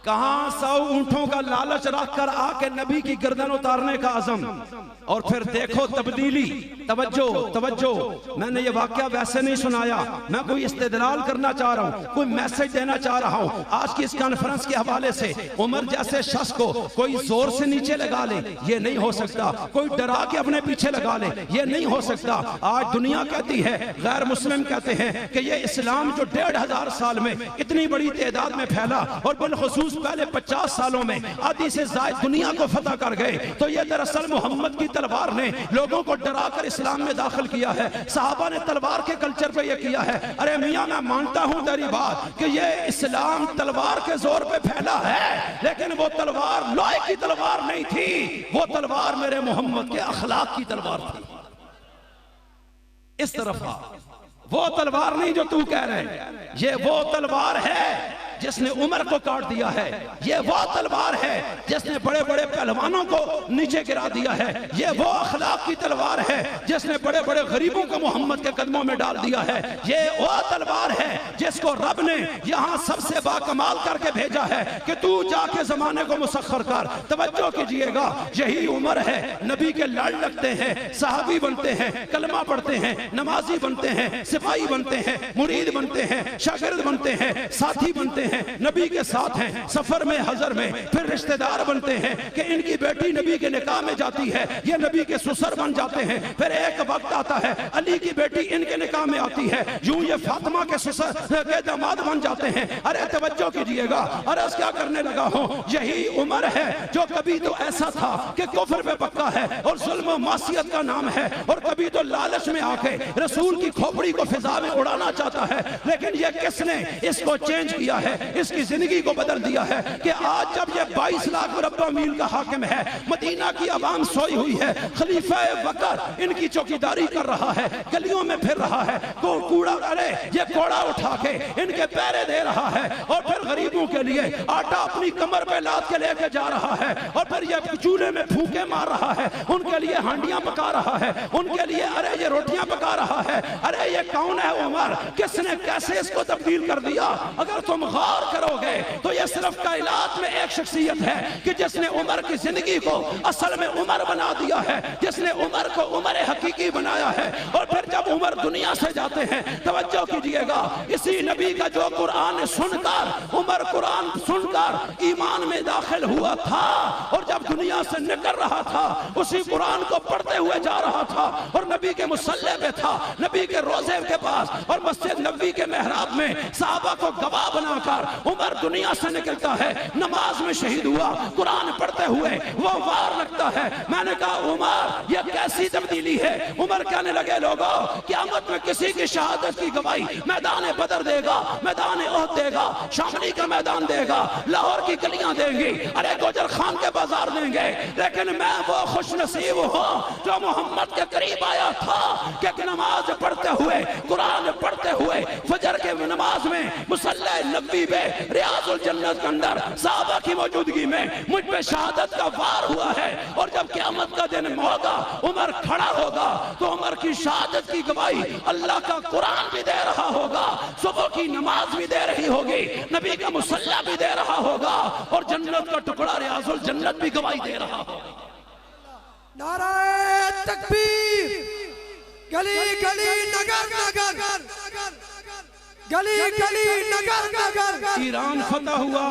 कहां 100 ऊंटों का लालच रखकर आके नबी की गर्दन उतारने का अज़म। और फिर देखो तब्दीली। तवज्जो तवज्जो, मैंने ये वाकया वैसे नहीं सुनाया, मैं कोई इस्तेदलाल करना चाह रहा हूं, कोई मैसेज देना चाह रहा हूं। आज की इस कॉन्फ्रेंस के हवाले से उमर जैसे शख्स को कोई जोर से नीचे लगा ले, ये नहीं हो सकता। कोई डरा के अपने पीछे लगा ले, ये नहीं हो सकता। आज दुनिया कहती है, गैर मुस्लिम कहते हैं कि ये इस्लाम जो 1500 साल में इतनी बड़ी तादाद में फैला और बिलखुसूस पहले 50 सालों में आधी से ज्यादा दुनिया को फतह कर गए, तो ये दरअसल मोहम्मद की तलवार ने लोगों को डराकर इस्लाम में दाखिल किया है। सहाबा ने तलवार के कल्चर पे ये किया है। अरे मियां, मैं मानता हूं तेरी बात कि ये इस्लाम तलवार के जोर पे फैला है, लेकिन वो तलवार लोहे की तलवार नहीं थी, वो तलवार मेरे मोहम्मद के अखलाक की तलवार थी। इस तरफ वो तलवार नहीं जो तू कह रहे, ये वो तलवार है जिसने उमर को काट दिया है। ये वो तलवार है जिसने बड़े बड़े पहलवानों को नीचे गिरा दिया है। ये वो अखलाक की तलवार है जिसने बड़े बड़े गरीबों को मोहम्मद के कदमों में डाल दिया है। ये वो तलवार है जिसको रब ने यहाँ सबसे बाकमाल करके भेजा है कि तू जाके जमाने को मुसख्खर कर। तवज्जो कीजिएगा, यही उमर है। नबी के लड़ लगते हैं, सहाबी बनते हैं, कलमा पढ़ते हैं, नमाजी बनते हैं, सिपाही बनते हैं, मुरीद बनते हैं, शागिर्द बनते हैं, साथी बनते हैं, नबी के साथ हैं, सफर में हजर में, फिर रिश्तेदार बनते हैं कि इनकी बेटी नबी के निकाह में जाती है, ये नबी के ससुर बन जाते हैं। फिर एक वक्त आता है अली की बेटी इनके निकाह में आती है, यूं ये फातिमा के ससुर के दामाद बन जाते हैं। अरे तवज्जो कीजिएगा, अर्ज़ क्या करने लगा हूं, यही उमर है जो कभी तो ऐसा था कि कुफ्र पे पक्का है और जुल्म मासियत का नाम है, और कभी तो लालच में आके रसूल की खोपड़ी को फिजा में उड़ाना चाहता है। लेकिन ये किसने इसको चेंज किया है, इसकी जिंदगी को बदल दिया है कि आज जब ये 22 लाख मुरब्बा मील का हाकिम है, मदीना की आवाम सोई हुई है, खलीफा वकर इनकी चौकीदारी कर रहा है, गलियों में फिर रहा है, तो कूड़ा, अरे ये कोड़ा उठा के इनके पैरे दे रहा है, और फिर गरीबों के लिए आटा अपनी कमर पे लाद के लेके जा रहा है, और फिर ये चूल्हे में फूके मार रहा है, उनके लिए हांडियां पका रहा है, उनके लिए अरे ये रोटियां पका रहा है। अरे ये कौन है उमर, किसने कैसे इसको तब्दील कर दिया? अगर तुम गौर करोगे तो ये सिर्फ कायनात में एक शख्सियत है कि जिसने उमर की जिंदगी को असल में उमर बना दिया है, जिसने उमर को उमर हकीकी बनाया है। और फिर जब उमर दुनिया से जाते हैं, तवज्जो कीजिएगा, इसी नबी का जो कुरान सुनकर उमर कुरान सुनकर ईमान में दाखिल हुआ था, और जब दुनिया से निकल रहा था उसी कुरान को पढ़ते हुए जा रहा था, और नबी के मुसल्ले पे था, नबी के रोजे के पास और मस्जिद नबी के मेहराब में सहाबा को गवाह बनाकर उमर दुनिया से निकलता है, नमाज में शहीद हुआ, कुरान पढ़ते हुए वो वार लगता है। मैंने कहा उमर ये कैसी तब्दीली है? उमर कहने लगे, लोगों क़यामत में किसी की शहादत की गवाही मैदान बदर देगा, मैदान ओहद देगा, शामली का मैदान देगा, लाहौर की गलियां देंगी, अरे गुजर खान के बाजार देंगे, लेकिन मैं वो खुश नसीब हूं जो मोहम्मद के करीब आया था कि नमाज पढ़ते हुए, कुरान पढ़ते हुए, फजर के नमाज में मुसल्ला नबी करीब रियाजुल जन्नत के अंदर साहबा की मौजूदगी में मुझ पे शहादत का वार हुआ है। और जब क़यामत का दिन होगा, उमर खड़ा होगा, तो उमर की शहादत की गवाही अल्लाह का कुरान भी दे रहा होगा, सुबह की नमाज भी दे रही होगी, नबी का मुसल्ला भी दे रहा होगा, और जन्नत का टुकड़ा रियाजुल जन्नत भी गवाही दे रहा होगा।
नाराए तकबीर, गली गली नगर नगर, गली गली नगर नगर।
ईरान फतह हुआ,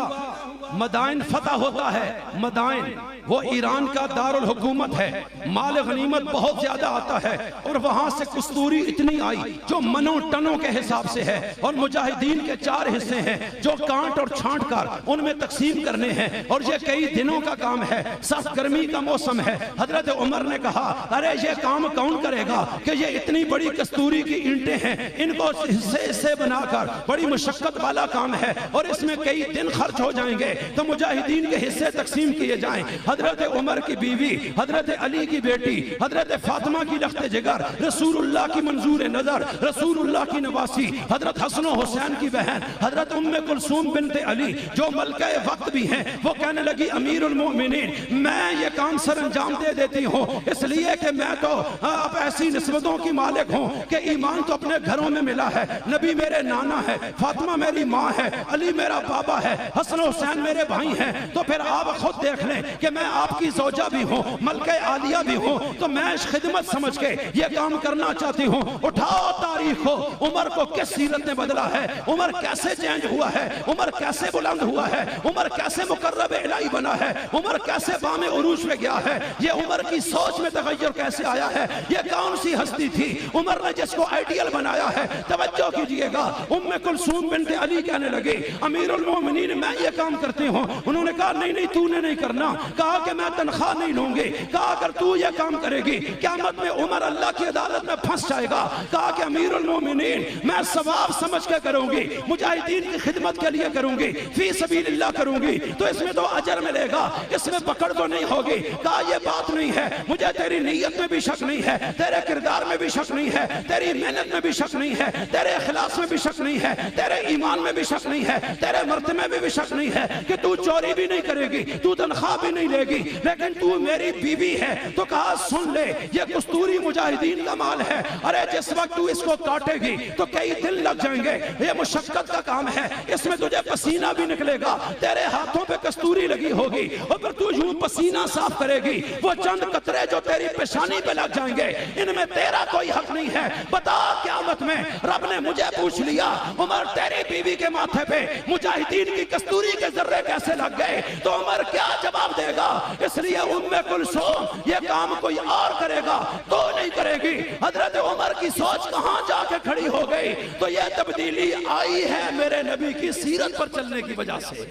मदाइन फतह होता है। मदाइन वो ईरान का दारुल हुकूमत है। माल गनीमत बहुत ज्यादा आता है, और वहां से कस्तूरी इतनी आई जो मनों टनों के हिसाब से है। और मुजाहिदीन के 4 हिस्से हैं जो कांट और छांट कर उनमें तकसीम करने हैं, और ये कई दिनों का काम है। सख्त गर्मी का मौसम है। हजरत उमर ने कहा, अरे ये काम कौन करेगा कि ये इतनी बड़ी कस्तूरी की ईंटें हैं, इनको हिस्से हिस्से बनाकर बड़ी मुशक्कत वाला काम है, और इसमें कई दिन खर्च हो जाएंगे, तो मुजाहिदीन के हिस्से तकसीम किए जाएं। हजरत उमर की बीवी, हजरत अली की बेटी, हजरत फातिमा की लख्ते जिगर, रसूलुल्लाह की मंजूर नजर, रसूलुल्लाह की नवासी, हजरत हसन और हुसैन की बहन हजरत उम्मे कुलसूम बिनते अली जो मलका वक्त भी हैं, वो कहने लगी, अमीरुल मोमिनीन, मैं ये काम सर अंजाम दे देती हूँ, इसलिए कि मैं तो अब ऐसी निस्बतों की मालिक हूँ कि ईमान तो अपने घरों में मिला है। नबी मेरे नाना है, फातिमा मेरी माँ है, अली मेरा बाबा है, हसन हुसैन मेरे भाई हैं। तो फिर आप खुद देख लें कि मैं आपकी ज़ौजा भी हूँ, मलके आलिया भी हूँ, तो मैं खिदमत समझ के ये काम करना चाहती हूँ। उठाओ तारीख को, उमर को किस सीरत ने बदला है, उमर कैसे चेंज हुआ है, उमर कैसे बुलंद हुआ है, उमर कैसे मुकर्रब इलाही बना है, उमर कैसे बामे उरूज पे गया है, ये उमर की सोच में तगय्युर कैसे आया है, ये कौन सी हस्ती थी उमर ने जिसको आइडियल बनाया है। तवज्जो कीजिएगा, उम्मे कुलसूम बिनते अली कहने लगी, अमीरुल मोमिनीन मैं ये काम करती हूँ। उन्होंने कहा, नहीं नहीं तूने नहीं करना। कहा कि मैं तनख्वाह नहीं लूंगी। कहा अगर तू ये काम करेगी क़यामत में उमर अल्लाह की अदालत में फंस जाएगा। कहा कि अमीरुल मोमिनीन मैं सवाब समझ के करूंगी, मुजाहिदीन की खिदमत के लिए करूंगी, फी सबीलिल्लाह करूंगी, तो इसमें तो अजर मिलेगा, इसमें पकड़ तो नहीं होगी। कहा ये बात नहीं है, मुझे तेरी नीयत में भी शक नहीं है, तेरे किरदार में भी शक नहीं है, तेरी मेहनत में भी शक नहीं है, तेरे इखलास में भी शक नहीं है, तेरे ईमान में भी शक नहीं है, तेरे मर्तबे में भी शक नहीं है कि तू चोरी भी नहीं करेगी, तू तनख्वाह भी नहीं लेगी, लेकिन तू मेरी बीवी है। तो कहा सुन ले, ये कस्तूरी मुजाहिदीन का माल है, अरे जिस वक्त तू इसको काटेगी तो कई दिन लग जाएंगे, ये मुशक्कत का काम है, इसमें तुझे पसीना भी निकलेगा, तेरे हाथों पे कस्तूरी लगी होगी, और फिर तू यूं पसीना साफ करेगी, वो चंद कतरे जो तेरी पेशानी पे लग जाएंगे, इनमें तेरा कोई हक नहीं है। बता क़यामत में रब ने मुझे पूछ लिया, उमर तेरी बीवी के माथे पे मुजाहिदीन की कस्तूरी के जर्रे कैसे लग गए, तो उमर क्या जवाब देगा। इसलिए उम्मे कुलसूम ये काम कोई और करेगा तो नहीं करेगी। हजरत उमर की सोच कहां जाके खड़ी हो गई, तो यह तब्दीली आई है मेरे नबी की सीरत पर चलने की वजह से।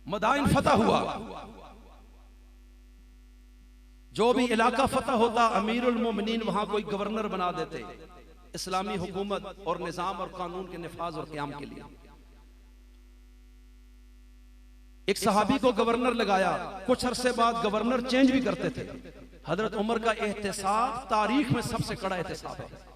मदाइन फतह हुआ, जो भी इलाका फतह होता अमीरुल मोमिनीन वहां कोई गवर्नर बना देते, इस्लामी हुकूमत और निजाम और कानून के निफाज और क़याम के लिए। एक सहाबी को गवर्नर लगाया, कुछ अरसे बाद गवर्नर चेंज भी करते थे। हजरत उमर का एहतिसाब तारीख में सबसे कड़ा एहतिसाब है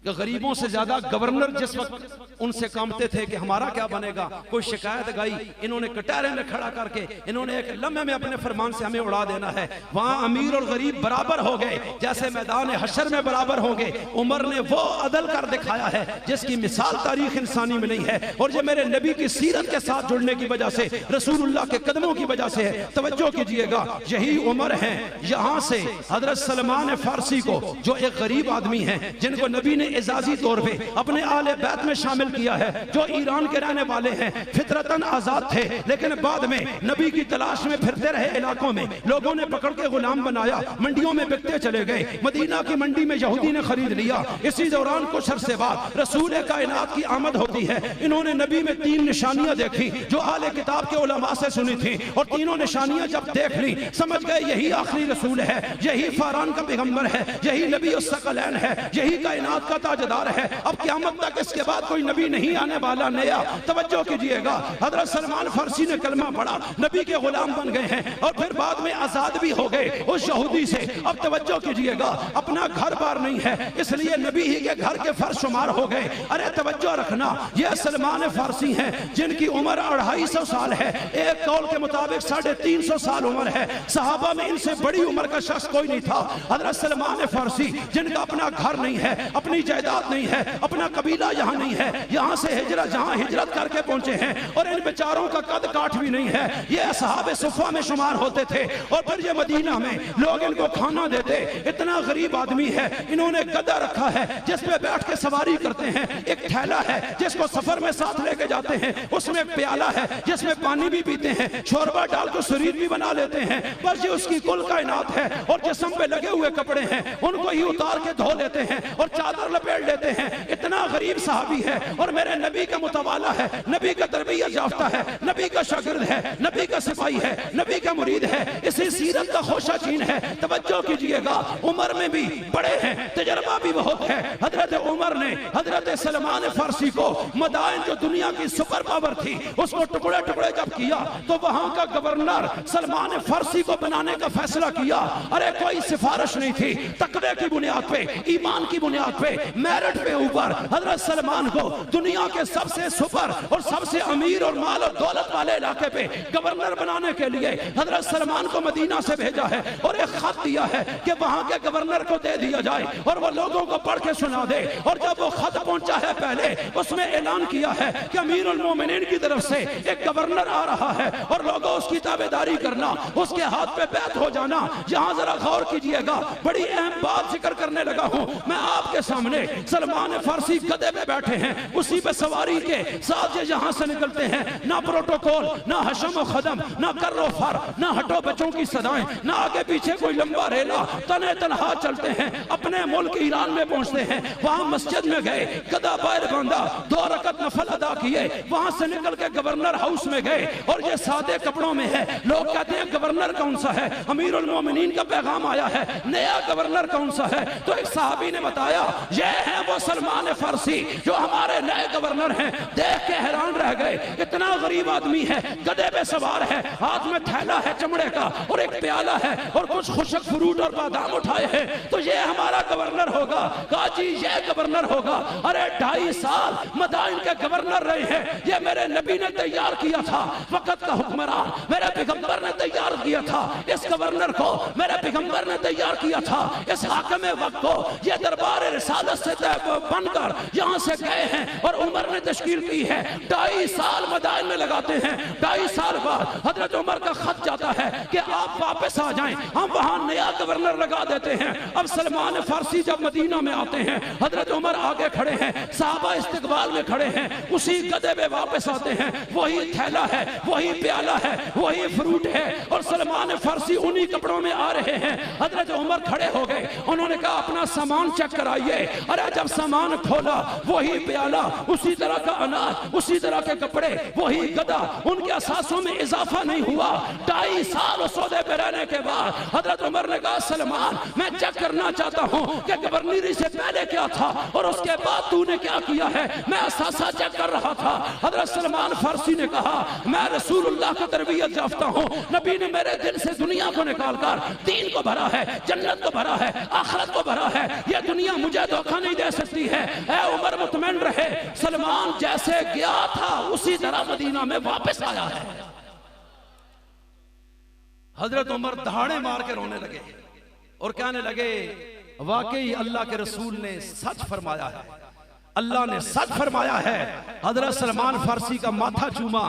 कि गरीबों से ज्यादा गवर्नर जिस वक्त उनसे कामते थे कि हमारा क्या बनेगा। कोई शिकायत गई, इन्होंने कटारे में खड़ा करके इन्होंने एक लम्हे में अपने फरमान से हमें उड़ा देना है। वहां अमीर और गरीब बराबर हो गए, जैसे मैदान हशर में बराबर होंगे। उमर ने वो अदल कर दिखाया है जिसकी मिसाल तारीख इंसानी में नहीं है, और ये मेरे नबी की सीरत के साथ जुड़ने की वजह से, रसूलुल्लाह के कदमों की वजह से है। तवज्जो कीजिएगा, यही उमर है। यहां से हजरत सलमान फारसी को, जो एक गरीब आदमी है, जिनको नबी ने इजाजी तौर पे अपने आले बैत में शामिल किया है, जो ईरान के रहने वाले हैं, फितरतन आजाद थे, लेकिन बाद में नबी की तलाश में फिरते रहे इलाकों में लोगों ने पकड़ के गुलाम बनाया, मंडियों में बिकते चले गए। मदीना की मंडी में यहूदी ने खरीद लिया। इसी दौरान कुछ अरसे बाद रसूल कायनात की आमद होती है। इन्होंने नबी में 3 निशानियां देखी जो आले किताब के उलमा से सुनी थी, और तीनों निशानियां जब देख ली समझ गए यही आखिरी रसूल है, यही फारान का पैगंबर है, यही नबी उस सकलैन है, यही कायनात का ताजदार है। अब क़यामत तक इसके बाद कोई नबी नहीं आने वाला नया। तवज्जो कीजिएगा, हजरत सलमान फारसी ने कलमा पढ़ा, नबी के गुलाम बन गए हैं और फिर बाद में आजाद भी हो गए उस यहूदी से। अब तवज्जो कीजिएगा, अपना घर बार नहीं है इसलिए नबी ही के घर के फर्श शुमार हो गए। अरे तवज्जो रखना, ये सलमान फारसी हैं जिनकी उम्र 250 साल है, एक कौल के मुताबिक 350 साल उम्र है। सहाबा में इनसे बड़ी उम्र का शख्स कोई नहीं था। हजरत सलमान फारसी जिनका अपना घर नहीं है, अपनी जायदाद नहीं है, अपना कबीला यहाँ नहीं है, यहाँ से जहाँ हिजरत करके पहुंचे हैं और इन बेचारों का कद काठ भी नहीं है। ये असहाबे सुफ़ा में शुमार होते थे और फिर ये मदीना में लोग इनको खाना देते। इतना गरीब आदमी है, इन्होंने गदा रखा है जिस पे बैठ के सवारी करते हैं, एक थैला है जिसको सफर में साथ लेके जाते हैं, उसमें प्याला है जिसमें पानी भी पीते हैं, शोरबा डाल के शरीर भी बना लेते हैं। बस ये उसकी कुल कायनात है और जिस्म पे लगे हुए कपड़े हैं उनको ही उतार के धो लेते हैं और चादर लपेट लेते हैं। इतना गरीब सहाबी है और मेरे नबी का मुतवाला है, नबी का तरबियत याफ्ता है, नबी का शागिर्द है, नबी का सिपाही है, नबी का मुरीद है, इसी सीरत का खोशाचीन है। तवज्जो कीजिएगा, उम्र में भी बड़े हैं, तजर्बा भी बहुत है। हजरत उमर ने हजरत सलमान फारसी को मदाइन जो दुनिया की सुपर पावर थी उसको टुकड़े टुकड़े जब किया तो वहां का गवर्नर सलमान फारसी को बनाने का फैसला किया। अरे कोई सिफारिश नहीं थी, तकवे की बुनियाद पे, ईमान की बुनियाद पे, मेरिट पे ऊपर हजरत सलमान को दुनिया के सबसे सुपर और सबसे अमीर और माल और दौलत वाले इलाके पे गवर्नर बनाने के लिए हजरत सलमान को मदीना से भेजा है और एक खत दिया है कि वहां के गवर्नर को दे दिया जाए और वो लोगों को पढ़ के सुना दे। और जब वो खत पहुंचा है पहले उसमें ऐलान किया है कि अमीरुल मोमिनीन की तरफ से एक गवर्नर आ रहा है और लोगों उसकी ताबेदारी करना, उसके हाथ पे बैत हो जाना। यहां जरा गौर कीजिएगा, बड़ी अहम बात जिक्र करने लगा हूं मैं आपके सामने। सलमान फारसी गधे पे बैठे हैं, उसी पे सवारी के साथ ये यहां से निकलते हैं। ना प्रोटोकॉल, ना हशम खदम, ना कर्रो फर, ना हटो बच्चों की सदाएं, ना आगे पीछे कोई लंबा रेला, तने तनहा चलते हैं। अपने मुल्क ईरान में पहुंचते हैं, वहां मस्जिद में गए, गदा बाहर बांधा, 2 रकत नफल अदा किए, वहां से निकल के गवर्नर हाउस में गए और ये सादे कपड़ों में है। लोग कहते हैं गवर्नर कौन सा है, अमीरुल मोमिनीन का पैगाम आया है, नया गवर्नर कौन सा है? तो एक साहबी ने बताया ये है वो सलमान फारसी जो हमारे नए गवर्नर हैं। देख के हैरान रह गए, इतना गरीब आदमी है, गधे पे सवार है, हाथ में थैला है चमड़े का और एक प्याला है और कुछ खुशक फ्रूट और बादाम उठाए हैं, तो ये हमारा गवर्नर होगा। कहा जी ये गवर्नर होगा। अरे 2.5 साल मदाइन के गवर्नर रहे हैं, ये मेरे नबी ने तैयार किया था, वक्त का हुक्मरान मेरे पैगंबर ने तैयार किया था, इस गवर्नर को मेरे पैगंबर ने तैयार किया था, इस हाकिम वक्त को ये दरबार रिसालत से बनकर यहाँ से गए हैं और उमर ने तश्कील की है। 2.5 साल मदाइन में लगाते हैं। 2.5 साल बाद हजरत उमर का खत जाता है कि आप वापस आ जाएं, हम वहां नया गवर्नर लगा देते हैं। अब सलमान फारसी जब मदीना में आते हैं, हजरत उमर आगे खड़े हैं, साहबा इस्तकबाल में खड़े हैं, उसी गधे पे वापस आते हैं, वही थैला है, वही प्याला है, वही फ्रूट है और सलमान फारसी उन्हीं कपड़ों में आ रहे हैं। हजरत उमर खड़े हो गए, उन्होंने कहा अपना सामान चेक कराइए। अरे जब सामान खोला, वही प्याला, उसी तरह का अनाज, उसी तरह के कपड़े, वही गधा, उनके असासों में इजाफा नहीं हुआ। 2.5 साल सौदे पे रहने के बाद हजरत उमर ने कहा सलमान मैं चेक करना चाहता हूं कि गवर्नरी से पहले क्या था और उसके बाद तूने क्या किया है, मैं असासा चेक कर रहा था। हजरत सलमान फारसी ने कहा मैं रसूलुल्लाह की तरबियत याफ्ता हूं, नबी ने मेरे दिल से दुनिया को निकालकर दीन को भरा है, जन्नत को भरा है, आखिरत को भरा है, यह दुनिया मुझे धोखा नहीं दे सकती है। ऐ उमर मुतमइन रहे, सलमान जैसे गया था उसी तरह मदीना में वापस आया है। हजरत उमर दहाड़े मार के रोने लगे और कहने लगे वाकई अल्लाह के रसूल ने सच फरमाया है, अल्लाह ने सच फरमाया है। हजरत सलमान फारसी का माथा चूमा।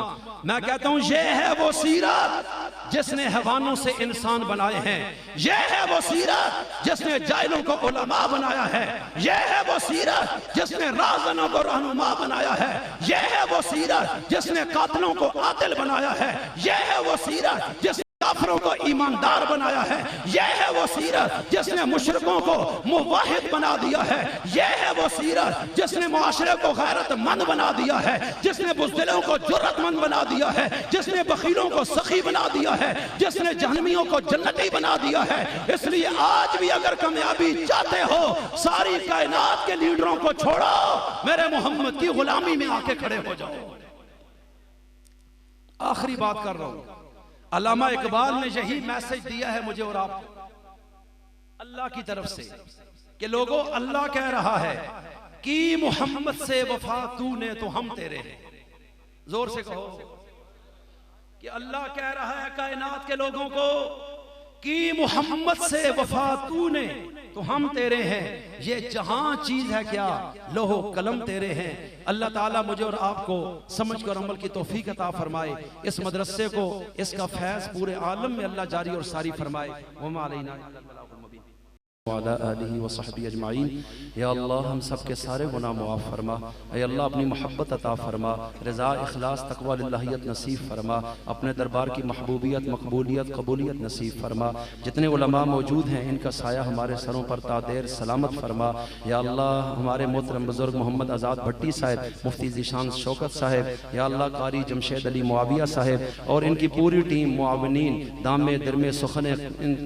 मैं कहता हूं ये है वो सीरत जिसने हैवानों से इंसान बनाए हैं, ये है वो सीरत जिसने जाहिलों को उलमा बनाया है, ये है वो सीरत जिसने राज़नों को रहनुमा बनाया है, ये है वो सीरत जिसने कातिलों को आदिल बनाया है, ये है वो सीरत जिसने काफिरों को ईमानदार बनाया है। यह है वो सीरत जिसने मुशरिकों को मुवाहिद बना दिया है। यह है वो सीरत जिसने मुआशरे को गैरतमंद बना दिया है, जिसने बुज़दिलों को जुर्रतमंद बना दिया है, जिसने बखीलों को सखी बना दिया है, जिसने जहन्नमियों को जन्नती बना दिया है। इसलिए आज भी अगर कामयाबी चाहते हो, सारी कायनात के लीडरों को छोड़ो, मेरे मोहम्मद की गुलामी में आके खड़े हो जाओ। आखिरी बात कर रहा हूं, अल्लामा इकबाल ने यही मैसेज दिया है मुझे और आपको अल्लाह की तरफ से कि लोगों, अल्लाह कह रहा है कि मोहम्मद से वफा तूने तो हम तेरे हैं। जोर से कहो कि अल्लाह कह रहा है कायनात के लोगों को कि मोहम्मद से वफा तूने तो हम तेरे हैं। ये जहां चीज है क्या, लोहो कलम तेरे हैं। अल्लाह ताला मुझे और आपको समझ कर अमल की तौफीक अता फरमाए। इस मदरसे को, इसका फैज़ पूरे आलम में अल्लाह जारी और सारी फरमाए। वमा अलैना वाला आलिहि व सहबी अजमाइन। या अल्लाह हम सब के सारे गुनाह मुआफ़ फरमा। ऐ अल्लाह अपनी मोहब्बत अता फरमा, रज़ा इखलास तक़वा लिल्लाहियत नसीब फरमा। अपने दरबार की महबूबियत मकबूलियत कबूलियत नसीब फरमा। जितने उलमा मौजूद हैं इनका साया हमारे सरों पर तादेर सलामत फरमा। या अल्लाह हमारे मोहतरम बुज़ुर्ग मोहम्मद आज़ाद भट्टी साहब, मुफ्ती ज़ीशान शौकत साहब, या अल्लाह कारी जमशेद अली मुआविया साहब और इनकी पूरी टीम मुआविनीन दामे दिरमे सुखने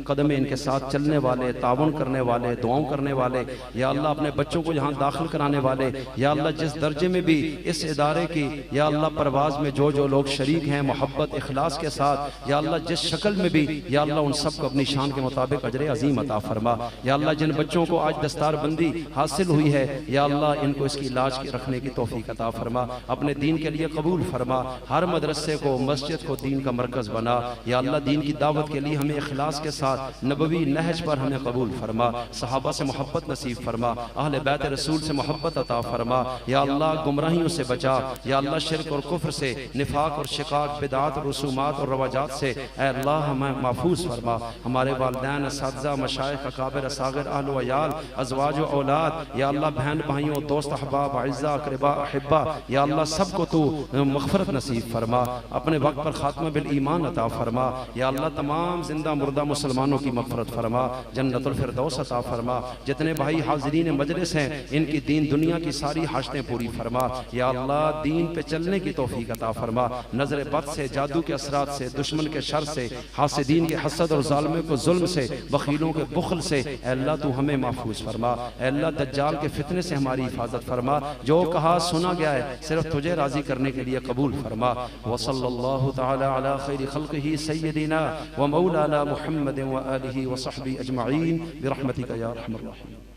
कदमे इनके साथ चलने वाले, तावन करने वाले, दुआओं करने वाले, या अल्लाह अपने बच्चों को यहाँ दाखिल कराने वाले, या अल्लाह जिस दर्जे में भी इस इदारे की या अल्लाह परवाज में जो जो लोग शरीक हैं मोहब्बत इखलास के साथ, या अल्लाह जिस शक्ल में भी, या अल्लाह उन सब को अपनी शान के मुताबिक अजर अजीम अता फरमा। या अल्लाह जिन बच्चों को आज दस्तार बंदी हासिल हुई है, या अल्लाह इनको इसकी इलाज रखने की तौफीक अता फरमा। अपने दीन के लिए कबूल फरमा। हर मदरसे को, मस्जिद को दीन का मरकज बना। या अल्लाह दीन की दावत के लिए हमें इखलास के साथ नबवी नहज पर हमें कबूल फरमा। सहाबा से मोहब्बत नसीब फरमा। अहले बैत रसूल से मोहब्बत अता फरमा। या अल्लाह गुमराहियों से बचा। या अल्लाह शिरक और कुफ्र से, निफाक और शिकाक, बिदात और रसूमात और रवाजात से ऐ अल्लाह हमें महफूज फरमा। हमारे वालिदैन, असातिज़ा, मशाइख, अकाबिर, असागिर, अहल व अयाल, अज़वाज व औलाद, या अल्लाह बहन भाइयों, दोस्त, अहबाब, अइज़्ज़ा, अक़रबा, अहिब्बा, या अल्लाह सबको तू मग़फ़िरत नसीब फरमा। अपने वक्त पर खात्मा बिल ईमान अता फरमा। या अल्लाह तमाम जिंदा मुर्दा मुसलमानों की मग़फ़िरत फरमा, जन्नतुल फ़िरदौस अता फरमा। जितने भाई हाज़रीन मजलिस हैं इनकी दीन दुनिया की सारी हाजतें पूरी फरमा। या अल्लाह दीन पे चलने की तौफीक अता फरमा। नजर बद से, जादू के असरात से, दुश्मन के शर से, हासिदीन के हसद और ज़ालिमों के जुल्म से, बखीलों के बुखल से अल्लाह तू हमें महफूज फरमा। अल्लाह दज्जाल के फितने से हमारी हिफाजत फरमा। जो कहा सुना गया है सिर्फ तुझे राजी करने के लिए कबूल फरमा। व सल्लल्लाहु तआला अला खैरि खल्क़िही सय्यदिना व मौलाना मुहम्मद व आलिहि व सहबी अजमईन बिरहमतिका या अरहमर राहिमीन।